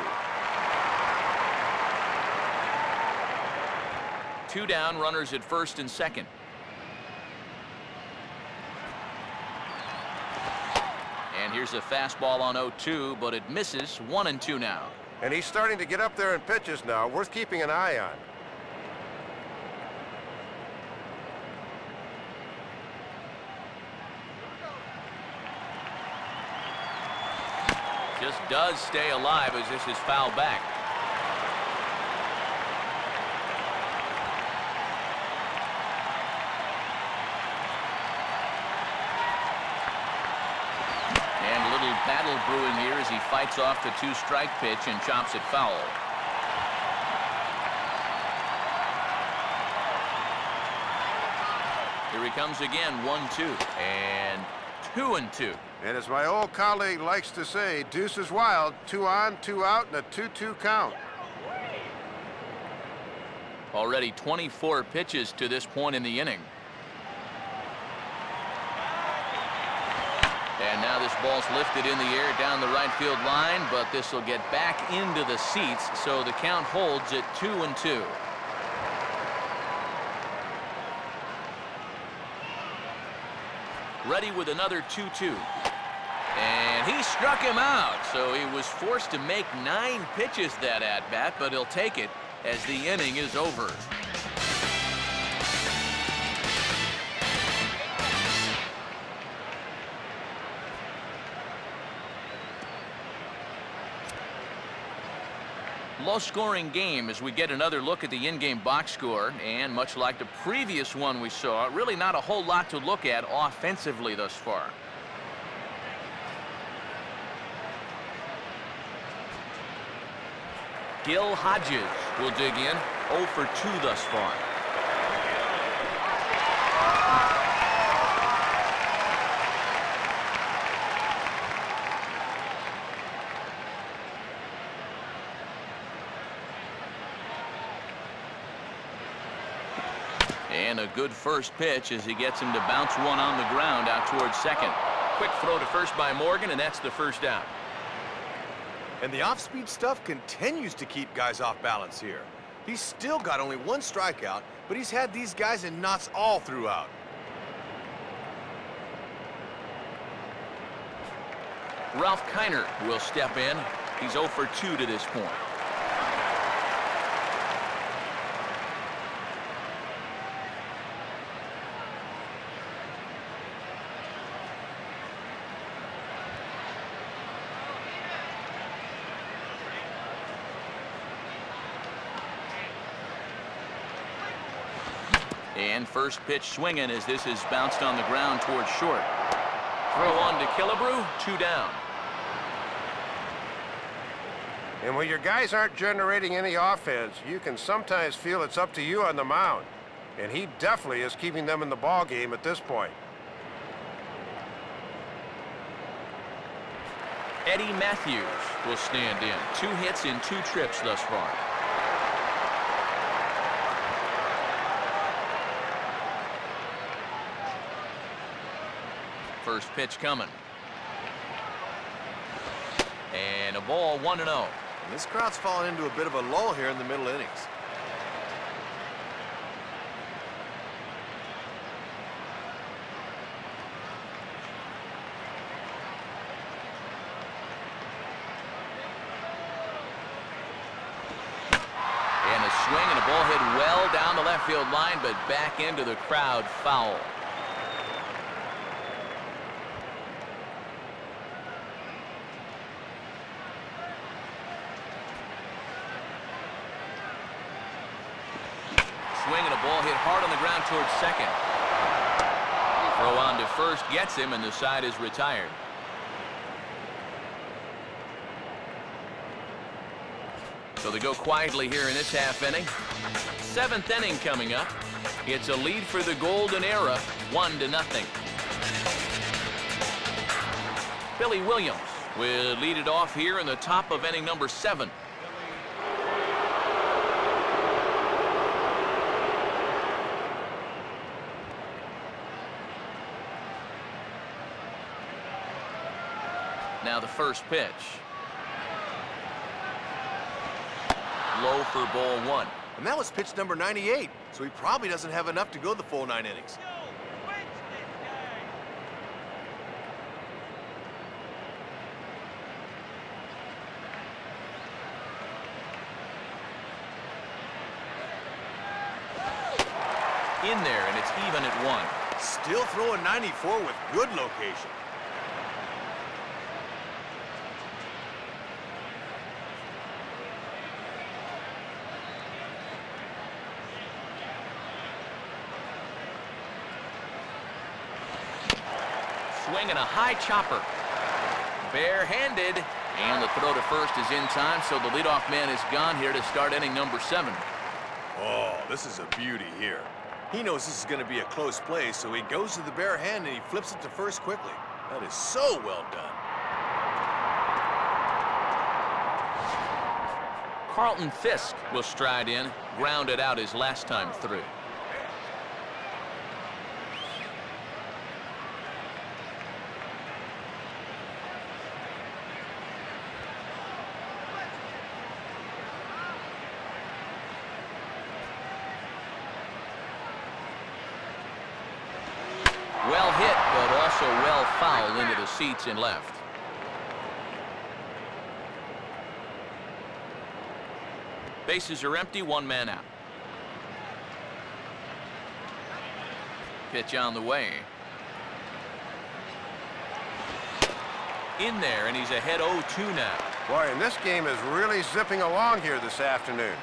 2 down, runners at first and second. And here's a fastball on 0-2, but it misses. 1 and 2 now. And he's starting to get up there in pitches now, worth keeping an eye on. Just does stay alive as this is fouled back. Battle brewing here as he fights off the 2-strike pitch and chops it foul. Here he comes again, 1-2 and 2-2. And as my old colleague likes to say, deuce is wild. 2 on, 2 out, and a 2-2 count. Already 24 pitches to this point in the inning. And now this ball's lifted in the air down the right field line, but this will get back into the seats, so the count holds at 2-2. Ready with another 2-2. And he struck him out, so he was forced to make 9 pitches that at-bat, but he'll take it as the inning is over. Low-scoring game as we get another look at the in-game box score, and much like the previous one we saw, really not a whole lot to look at offensively thus far. Gil Hodges will dig in, 0 for 2 thus far. And a good first pitch as he gets him to bounce one on the ground out towards second. Quick throw to first by Morgan, and that's the first out. And the off-speed stuff continues to keep guys off balance here. He's still got only 1 strikeout, but he's had these guys in knots all throughout. Ralph Kiner will step in. He's 0 for 2 to this point. And first pitch swinging as this is bounced on the ground towards short. Throw on to Killebrew, 2 down. And when your guys aren't generating any offense, you can sometimes feel it's up to you on the mound. And he definitely is keeping them in the ball game at this point. Eddie Matthews will stand in. 2 hits in 2 trips thus far. First pitch coming. And a ball, 1-0. And this crowd's fallen into a bit of a lull here in the middle innings. And a swing and a ball hit well down the left field line, but back into the crowd, foul. Swing and a ball hit hard on the ground towards second. Throw on to first gets him, and the side is retired. So they go quietly here in this half inning. 7th inning coming up. It's a lead for the Golden Era, 1-0. Billy Williams will lead it off here in the top of inning number 7. Now the first pitch. Low for ball 1. And that was pitch number 98, so he probably doesn't have enough to go the full 9 innings. In there, and it's even at 1. Still throwing 94 with good location. Swinging a high chopper. Barehanded. And the throw to first is in time, so the leadoff man is gone here to start inning number 7. Oh, this is a beauty here. He knows this is going to be a close play, so he goes to the bare hand and he flips it to first quickly. That is so well done. Carlton Fisk will stride in, grounded out his last time through. Well hit, but also well fouled into the seats and left. Bases are empty, 1 man out. Pitch on the way. In there, and he's ahead 0-2 now. Boy, and this game is really zipping along here this afternoon.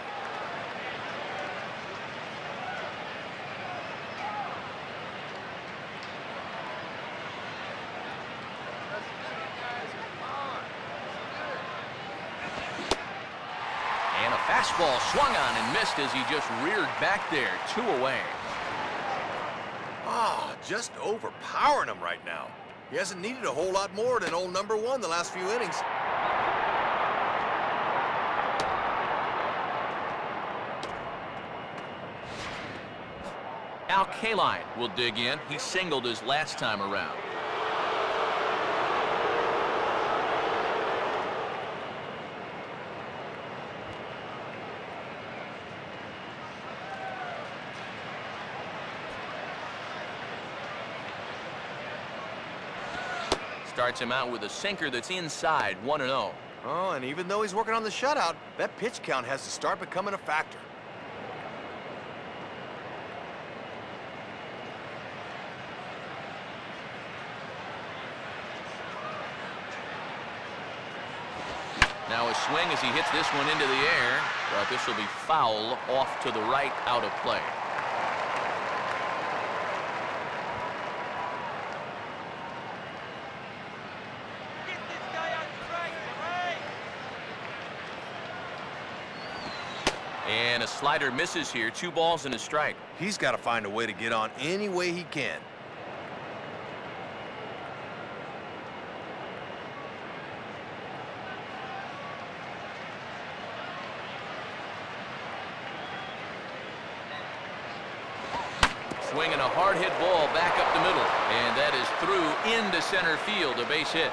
And a fastball swung on and missed as he just reared back there. 2 away. Ah, just overpowering him right now. He hasn't needed a whole lot more than old number 1 the last few innings. Al Kaline will dig in. He singled his last time around. Starts him out with a sinker that's inside, 1-0. Oh, and even though he's working on the shutout, that pitch count has to start becoming a factor. Now a swing as he hits this one into the air, but this will be foul off to the right, out of play. Get this guy on strike, right? And a slider misses here. 2 balls and a strike. He's got to find a way to get on any way he can. Swinging a hard hit ball back up the middle, and that is through into center field, a base hit.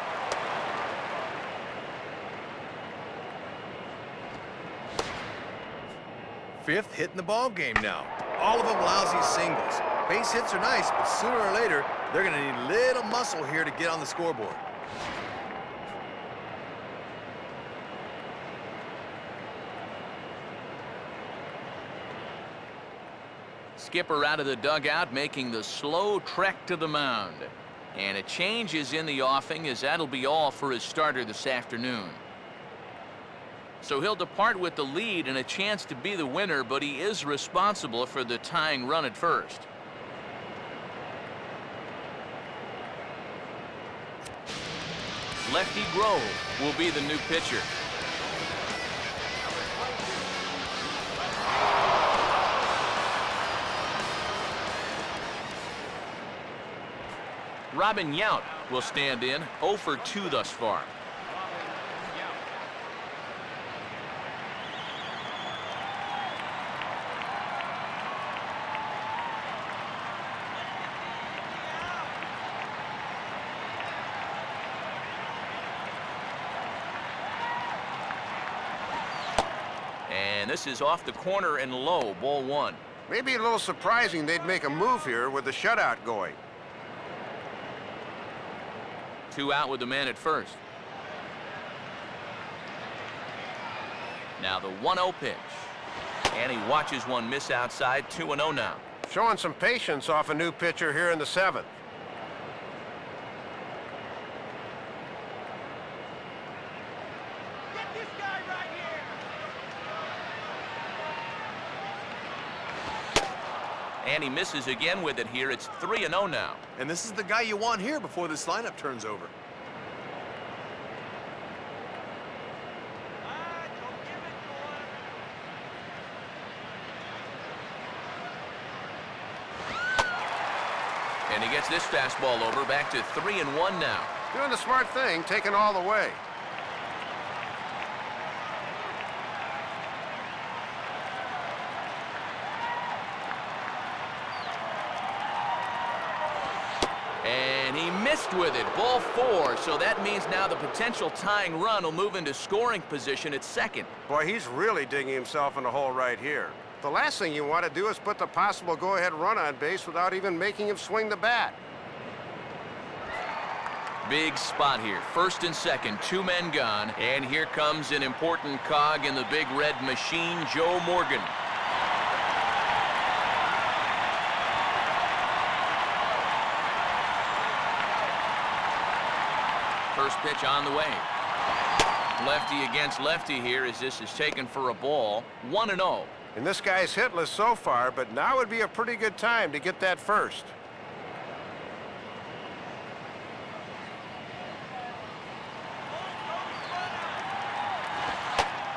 Fifth hit in the ball game now. All of them lousy singles. Base hits are nice, but sooner or later, they're going to need a little muscle here to get on the scoreboard. Skipper out of the dugout, making the slow trek to the mound. And a change is in the offing, as that'll be all for his starter this afternoon. So he'll depart with the lead and a chance to be the winner, but he is responsible for the tying run at first. Lefty Grove will be the new pitcher. Robin Yount will stand in, 0 for 2 thus far. And this is off the corner and low, ball 1. Maybe a little surprising they'd make a move here with the shutout going. 2 out with the man at first. Now the 1-0 pitch. And he watches one miss outside, 2-0 now. Showing some patience off a new pitcher here in the 7th. Get this guy right here! And he misses again with it here. It's 3-0 now. And this is the guy you want here before this lineup turns over. Don't give it to him. And he gets this fastball over, back to 3-1 now. Doing the smart thing, taking all the way. And he missed with it, ball 4. So that means now the potential tying run will move into scoring position at second. Boy, he's really digging himself in the hole right here. The last thing you want to do is put the possible go-ahead run on base without even making him swing the bat. Big spot here, first and second, 2 men gone. And here comes an important cog in the big red machine, Joe Morgan. First pitch on the way. Lefty against lefty here as this is taken for a ball. 1-0. And this guy's hitless so far, but now would be a pretty good time to get that first.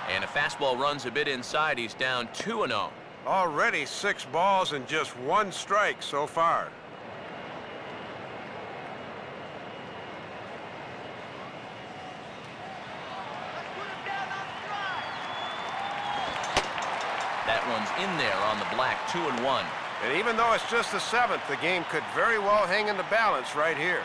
And a fastball runs a bit inside. He's down 2-0. Already 6 balls and just 1 strike so far. That one's in there on the black. 2-1. And even though it's just the 7th, the game could very well hang in the balance right here.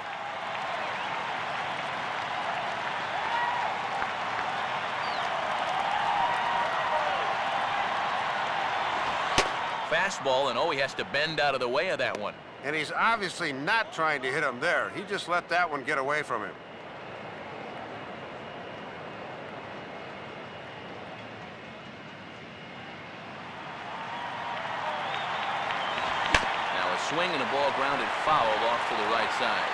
Fastball, and he has to bend out of the way of that one. And he's obviously not trying to hit him there. He just let that one get away from him. Now a swing and a ball grounded foul off to the right side.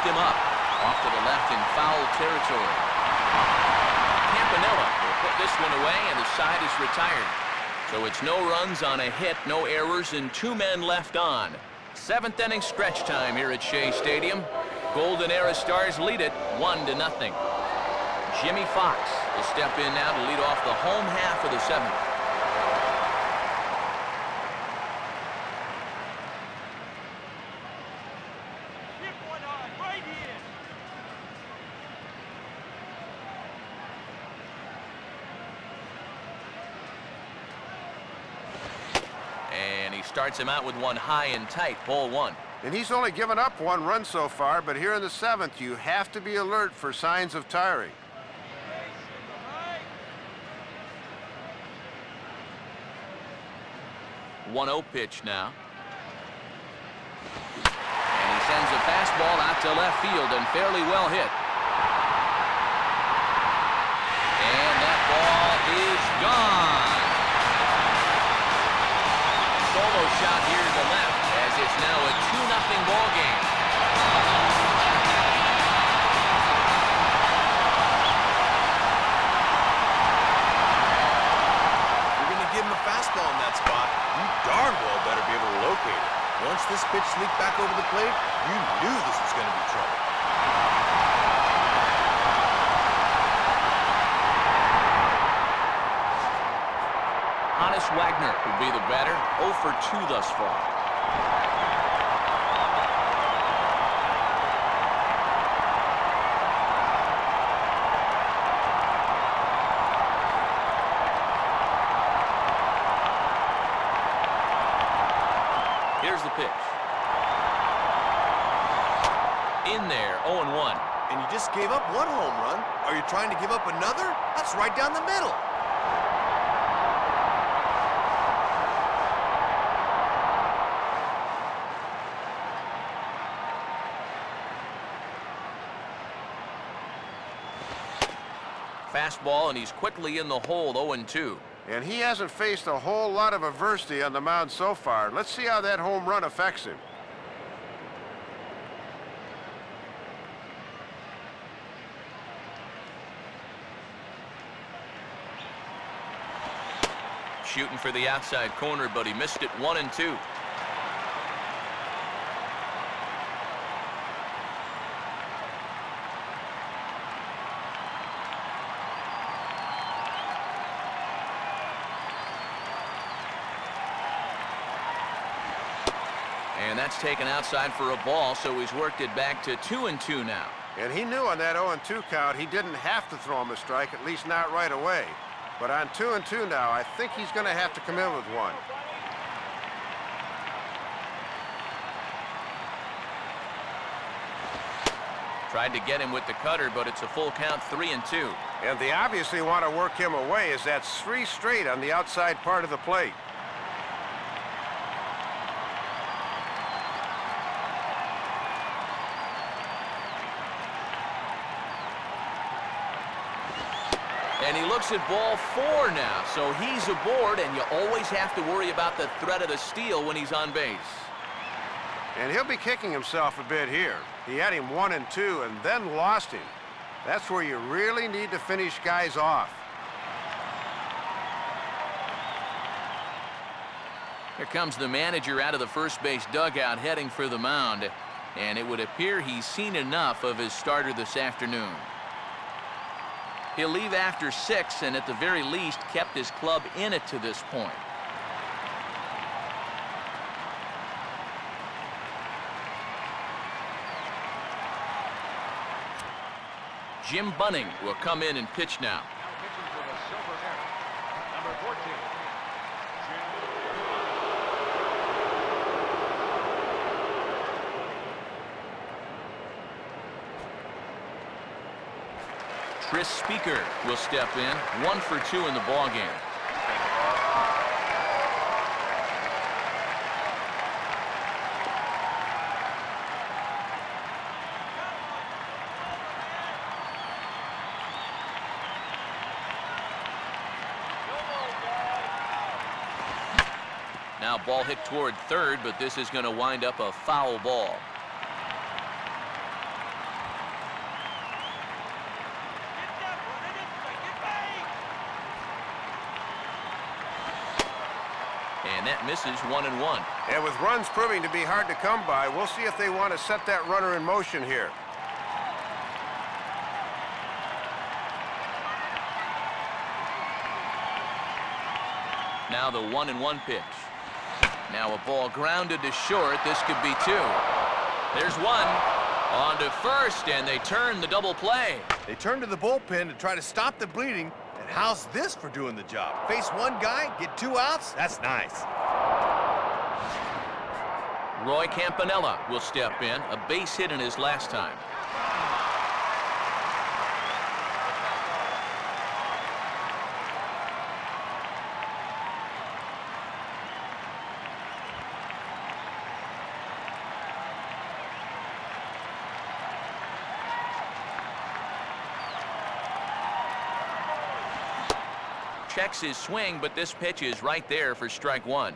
Him up off to the left in foul territory. Campanella will put this one away, and the side is retired. So it's no runs on a hit, no errors, and 2 men left on. 7th inning stretch time here at Shea Stadium. Golden Era Stars lead it 1-0. Jimmie Foxx will step in now to lead off the home half of the 7th. Starts him out with one high and tight, ball 1. And he's only given up 1 run so far, but here in the 7th, you have to be alert for signs of tiring. One 1-0 pitch now. And he sends a fastball out to left field and fairly well hit. And that ball is gone. Solo shot here to the left as it's now a 2-0 ball game. You're going to give him a fastball in that spot. You darn well better be able to locate it. Once this pitch sneaked back over the plate, you knew this was going to be trouble. Wagner will be the batter. 0 for 2 thus far. Here's the pitch. In there, 0-1. And you just gave up 1 home run. Are you trying to give up another? That's right down the middle. Fastball, and he's quickly in the hole, 0-2. And he hasn't faced a whole lot of adversity on the mound so far. Let's see how that home run affects him. Shooting for the outside corner, but he missed it. 1-2. And that's taken outside for a ball, so he's worked it back to 2-2 now. And he knew on that 0-2 count he didn't have to throw him a strike, at least not right away. But on 2-2 now, I think he's going to have to come in with one. Tried to get him with the cutter, but it's a full count, 3-2. And they obviously want to work him away, as that's 3 straight on the outside part of the plate. And he looks at ball 4 now, so he's aboard, and you always have to worry about the threat of the steal when he's on base. And he'll be kicking himself a bit here. He had him 1 and 2 and then lost him. That's where you really need to finish guys off. Here comes the manager out of the first base dugout heading for the mound, and it would appear he's seen enough of his starter this afternoon. He'll leave after 6 and at the very least kept his club in it to this point. Jim Bunning will come in and pitch now. Now pitching for the Silver Era, number 14. Tris Speaker will step in, 1 for 2 in the ballgame. Now ball hit toward third, but this is going to wind up a foul ball. And that misses 1-1. And with runs proving to be hard to come by, we'll see if they want to set that runner in motion here. Now the 1-1 pitch. Now a ball grounded to short. This could be 2. There's 1. On to first, and they turn the double play. They turn to the bullpen to try to stop the bleeding. And how's this for doing the job? Face one guy, get 2 outs? That's nice. Roy Campanella will step in, a base hit in his last time. Checks his swing, but this pitch is right there for strike 1.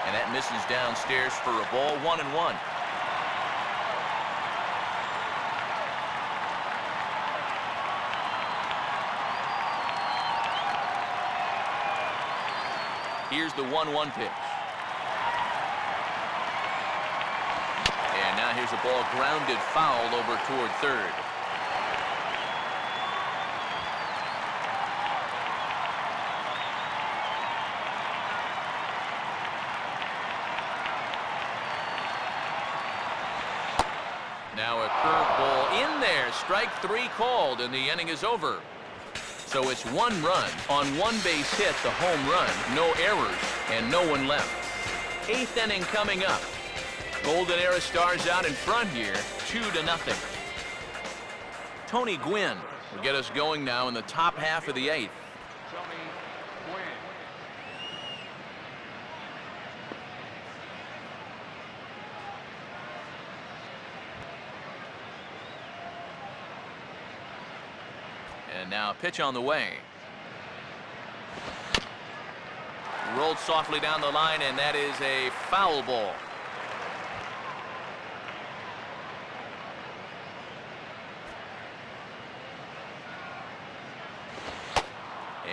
And that misses downstairs for a ball, 1-1. Here's the 1-1 pitch. And now here's a ball grounded foul over toward third. Now a curveball in there. Strike 3 called, and the inning is over. So it's 1 run on 1 base hit, the home run, no errors, and no one left. 8th inning coming up. Golden Era Stars out in front here, 2-0. Tony Gwynn will get us going now in the top half of the 8th. Tony Gwynn. And now a pitch on the way. Rolled softly down the line, and that is a foul ball.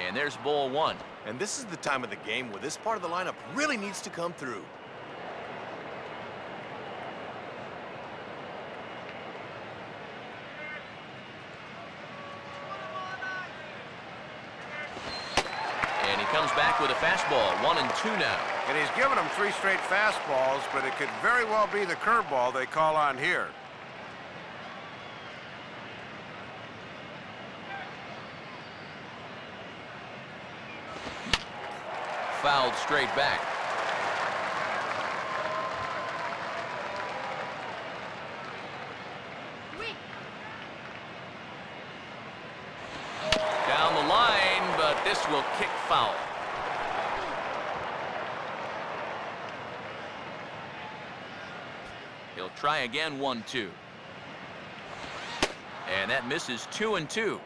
And there's ball 1. And this is the time of the game where this part of the lineup really needs to come through. And he comes back with a fastball, 1-2 now. And he's given them 3 straight fastballs, but it could very well be the curveball they call on here. Fouled straight back. Down the line, but This will kick foul. He'll try again, 1-2. And that misses 2-2.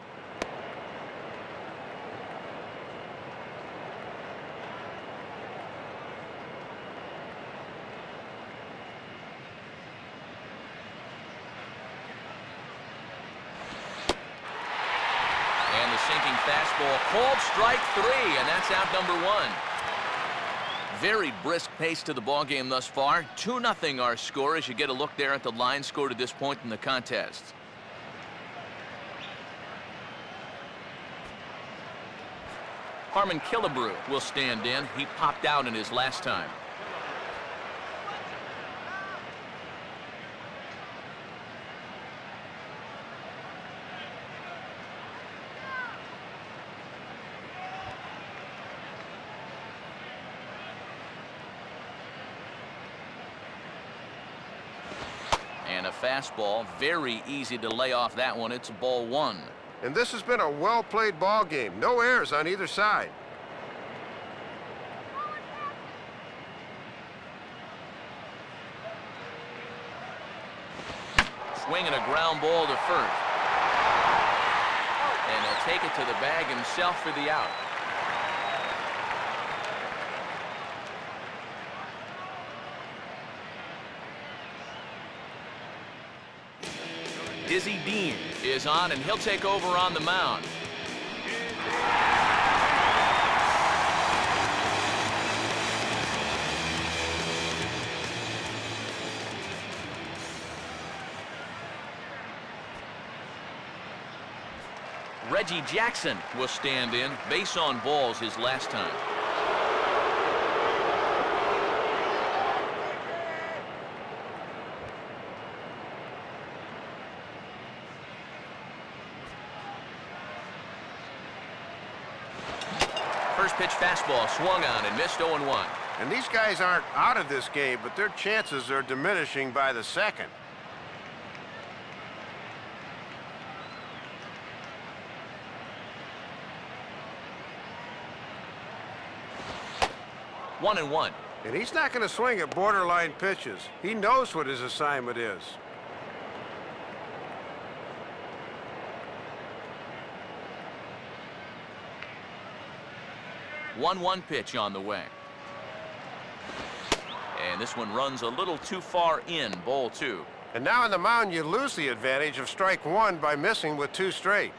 And the sinking fastball called strike 3, and that's out number 1. Very brisk pace to the ball game thus far. 2-0 our score as you get a look there at the line score to this point in the contest. Harmon Killebrew will stand in. He popped out in his last time. And a fastball, very easy to lay off that one. It's ball 1. And this has been a well-played ball game. No errors on either side. Swinging a ground ball to first. And he'll take it to the bag himself for the out. Dizzy Dean is on, and he'll take over on the mound. Reggie Jackson will stand in. Base on balls his last time. First pitch fastball swung on and missed 0-1. And these guys aren't out of this game, but their chances are diminishing by the second. One and one. And he's not going to swing at borderline pitches. He knows what his assignment is. 1-1 pitch on the way. And this one runs a little too far in, ball 2. And now on the mound, you lose the advantage of strike 1 by missing with 2 straight.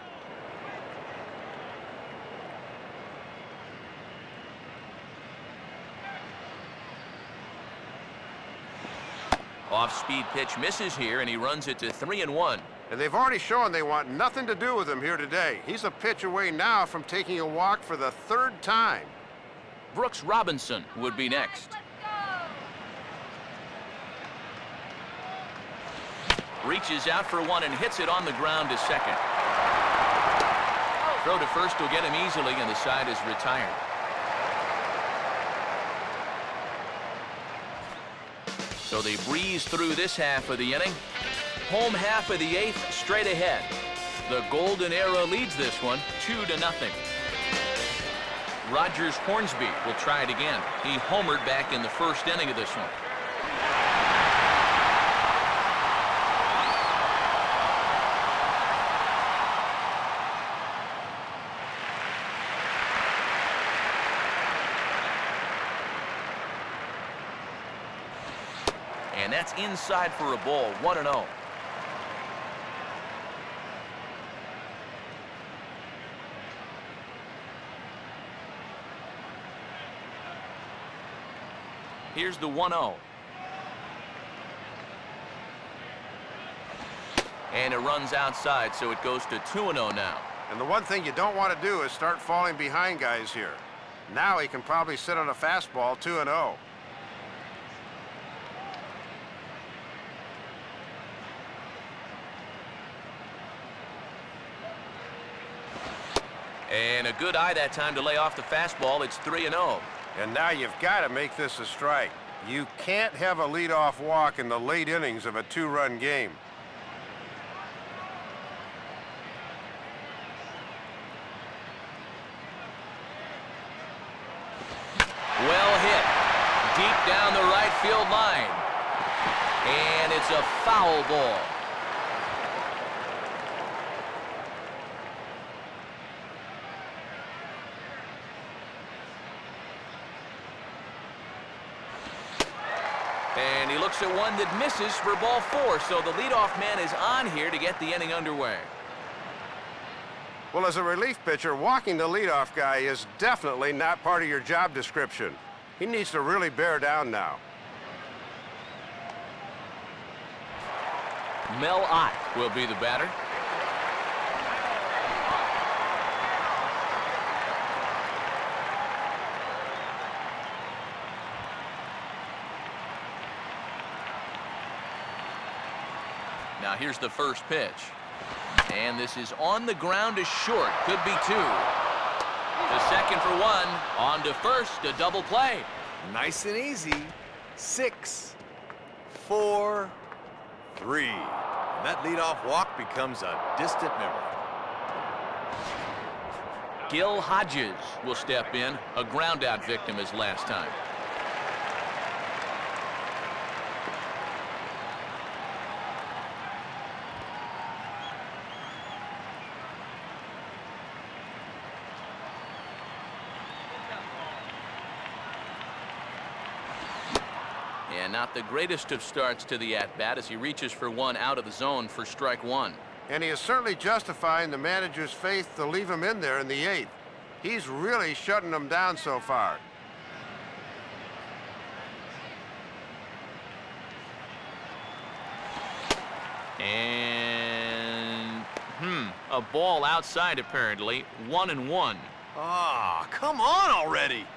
Off-speed pitch misses here, and he runs it to 3-1. And they've already shown they want nothing to do with him here today. He's a pitch away now from taking a walk for the 3rd time. Brooks Robinson would be next. Reaches out for one and hits it on the ground to second. Throw to first will get him easily, and the side is retired. So they breeze through this half of the inning. Home half of the 8th straight ahead. The Golden Era leads this one 2-0. Rogers Hornsby will try it again. He homered back in the 1st inning of this one. And that's inside for a ball, 1-0. Here's the 1-0. And it runs outside, so it goes to 2-0 now. And the one thing you don't want to do is start falling behind guys here. Now he can probably sit on a fastball 2-0. And a good eye that time to lay off the fastball. It's 3-0. And now you've got to make this a strike. You can't have a leadoff walk in the late innings of a 2-run game. And it's a foul ball. And he looks at one that misses for ball 4. So the leadoff man is on here to get the inning underway. Well, as a relief pitcher, walking the leadoff guy is definitely not part of your job description. He needs to really bear down now. Mel Ott will be the batter. Now here's the first pitch. And this is on the ground to short. Could be 2. To second for 1. On to first. A double play. Nice and easy. 6, 4, 3. And that leadoff walk becomes a distant memory. Gil Hodges will step in. A ground-out victim as last time. And not the greatest of starts to the at-bat as he reaches for 1 out of the zone for strike 1. And he is certainly justifying the manager's faith to leave him in there in the 8th. He's really shutting them down so far. And a ball outside apparently. 1-1. Ah, come on already.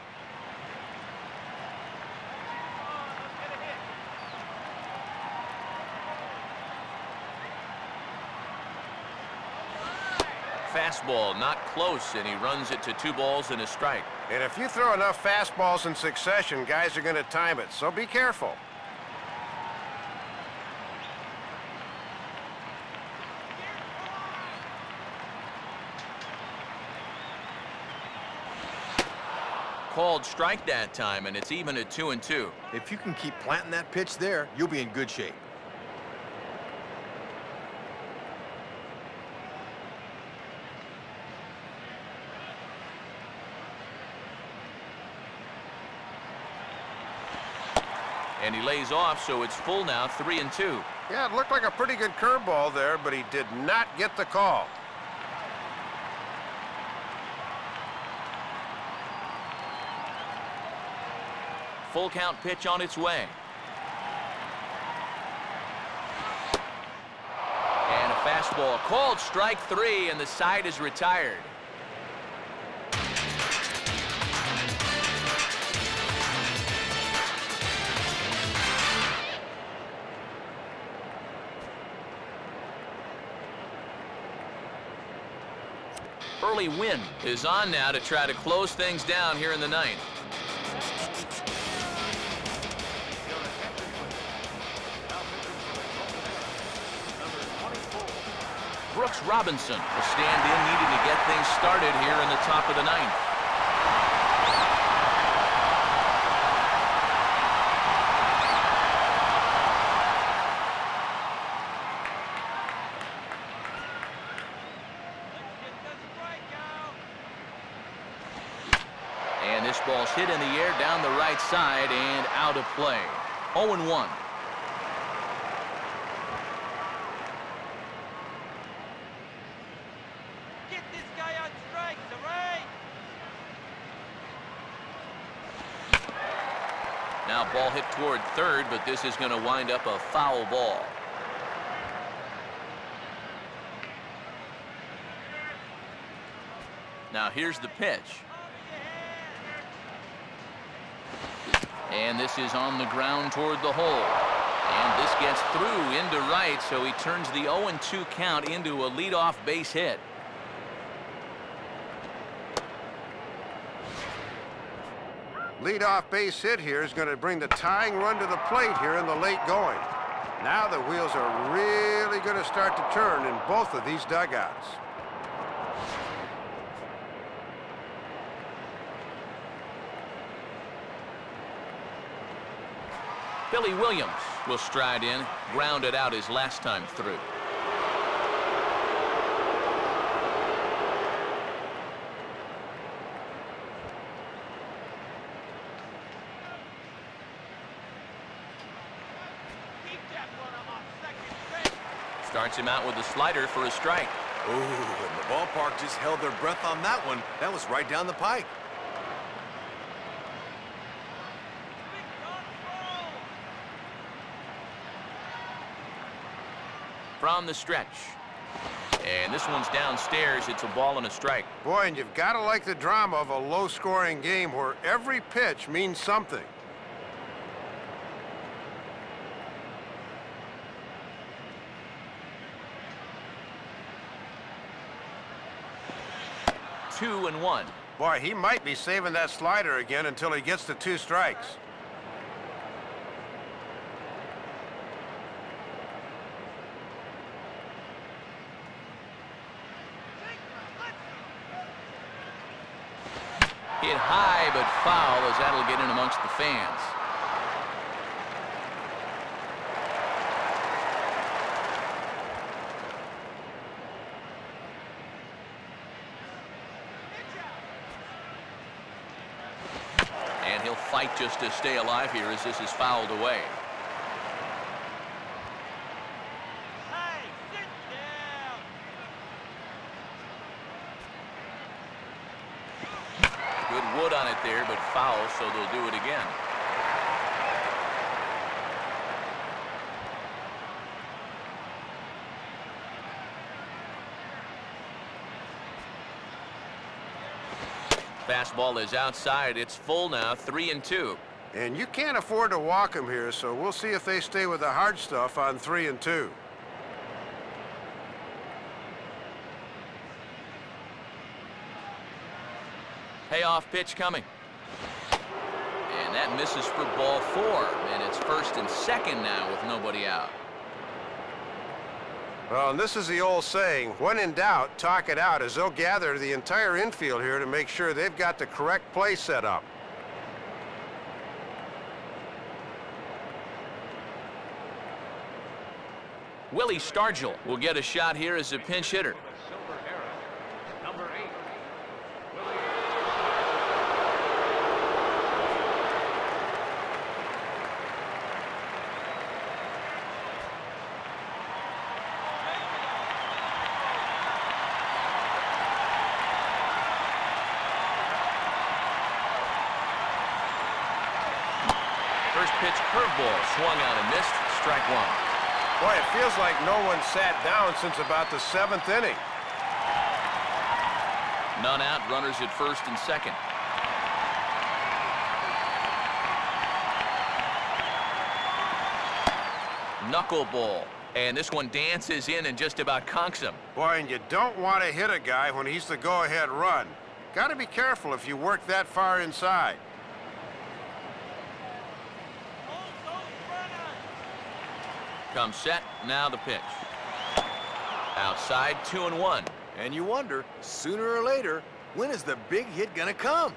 Fastball not close, and he runs it to 2 balls and a strike. And if you throw enough fastballs in succession, guys are going to time it, so be careful. Called strike that time, and it's even at 2-2. If you can keep planting that pitch there, you'll be in good shape. And he lays off, so it's full now, 3-2. Yeah, it looked like a pretty good curveball there, but he did not get the call. Full count pitch on its way. And a fastball called strike 3, and the side is retired. Early Wynn is on now to try to close things down here in the 9th. Brooks Robinson will stand in, needing to get things started here in the top of the 9th. And this ball's hit in the air down the right side and out of play. 0-1. Get this guy on strikes, all right? Now ball hit toward third, but this is going to wind up a foul ball. Now here's the pitch. And this is on the ground toward the hole. And this gets through into right, so he turns the 0-2 count into a leadoff base hit. Leadoff base hit here is going to bring the tying run to the plate here in the late going. Now the wheels are really going to start to turn in both of these dugouts. Billy Williams will stride in, grounded out his last time through. Keep that runner off second base. Starts him out with a slider for a strike. Ooh, and the ballpark just held their breath on that one. That was right down the pike. From the stretch. And this one's downstairs. It's a ball and a strike. Boy, and you've got to like the drama of a low-scoring game where every pitch means something. Two and one. Boy, he might be saving that slider again until he gets to 2 strikes. Hit high but foul as that'll get in amongst the fans. And he'll fight just to stay alive here as this is fouled away. Hey, sit down. Good wood on it there, but foul, so they'll do it again. Fastball is outside. It's full now, 3-2. And you can't afford to walk him here, so we'll see if they stay with the hard stuff on 3-2. Payoff pitch coming. And that misses for ball 4. And it's first and second now with nobody out. Well, and this is the old saying, when in doubt, talk it out, as they'll gather the entire infield here to make sure they've got the correct play set up. Willie Stargell will get a shot here as a pinch hitter. The silver era. Number 8. Willie. First pitch curveball swung on and missed. Strike 1. Boy, it feels like no one sat down since about the 7th inning. None out, runners at first and second. Knuckleball. And this one dances in and just about conks him. Boy, and you don't want to hit a guy when he's the go-ahead run. Got to be careful if you work that far inside. Comes set, now the pitch. Outside, 2-1. And you wonder, sooner or later, when is the big hit gonna come?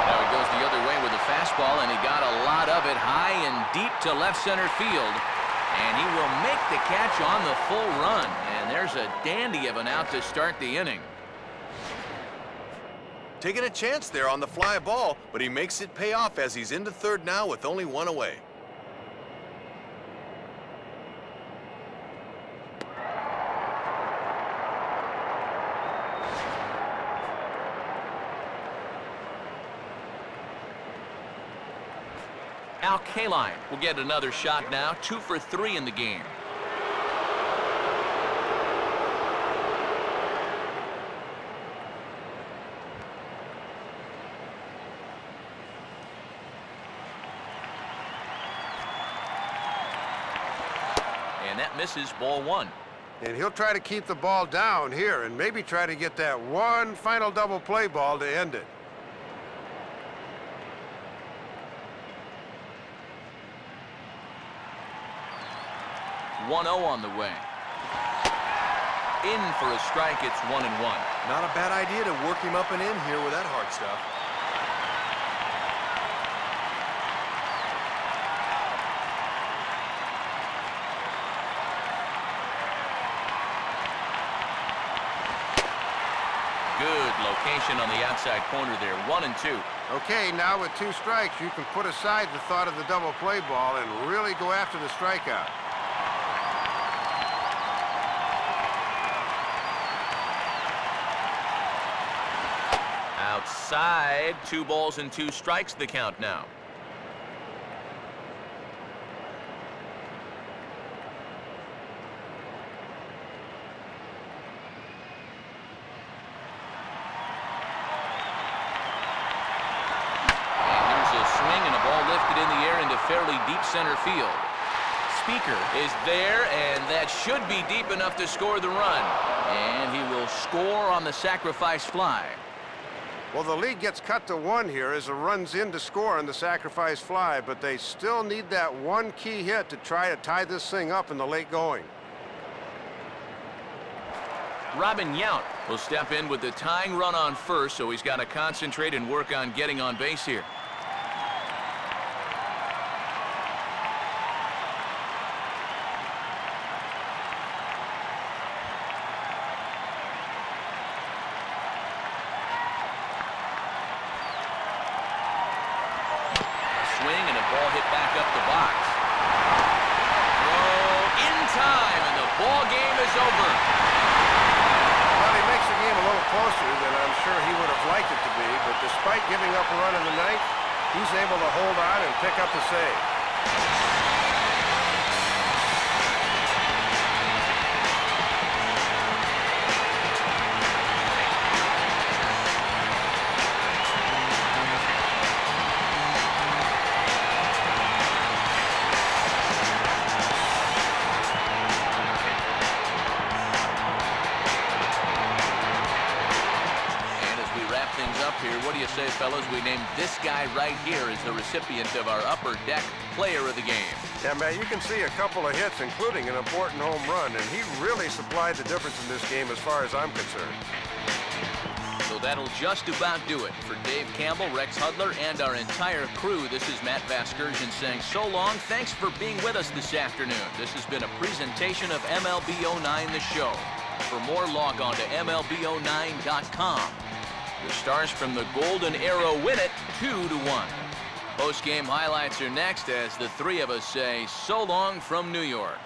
Now he goes the other way with a fastball, and he got a lot of it high and deep to left center field. And he will make the catch on the full run. And there's a dandy of an out to start the inning. Taking a chance there on the fly ball, but he makes it pay off as he's into third now with only 1 away. Al Kaline will get another shot now, 2 for 3 in the game. And that misses, ball 1. And he'll try to keep the ball down here and maybe try to get that one final double play ball to end it. One 1-0 on the way. In for a strike, it's 1-1. Not a bad idea to work him up and in here with that hard stuff. Good location on the outside corner there, 1-2. Okay, now with 2 strikes, you can put aside the thought of the double play ball and really go after the strikeout. Outside, 2 balls and 2 strikes, the count now. In the air into fairly deep center field. Speaker is there, and that should be deep enough to score the run. And he will score on the sacrifice fly. Well, the lead gets cut to 1 here as the run's in to score on the sacrifice fly, but they still need that one key hit to try to tie this thing up in the late going. Robin Yount will step in with the tying run on first, so he's got to concentrate and work on getting on base here. Swing and a ball hit back up the box. Throw in time, and the ball game is over. Well, he makes the game a little closer than I'm sure he would have liked it to be, but despite giving up a run in the 9th, he's able to hold on and pick up the save. Here, what do you say, fellas? We named this guy right here as the recipient of our Upper Deck Player of the Game. Yeah, man, you can see a couple of hits, including an important home run, and he really supplied the difference in this game as far as I'm concerned. So that'll just about do it. For Dave Campbell, Rex Hudler, and our entire crew, this is Matt Vasgersian saying so long. Thanks for being with us this afternoon. This has been a presentation of MLB 09 The Show. For more, log on to MLB09.com. The Stars from the Golden Arrow win it 2-1. Post-game highlights are next as the 3 of us say so long from New York.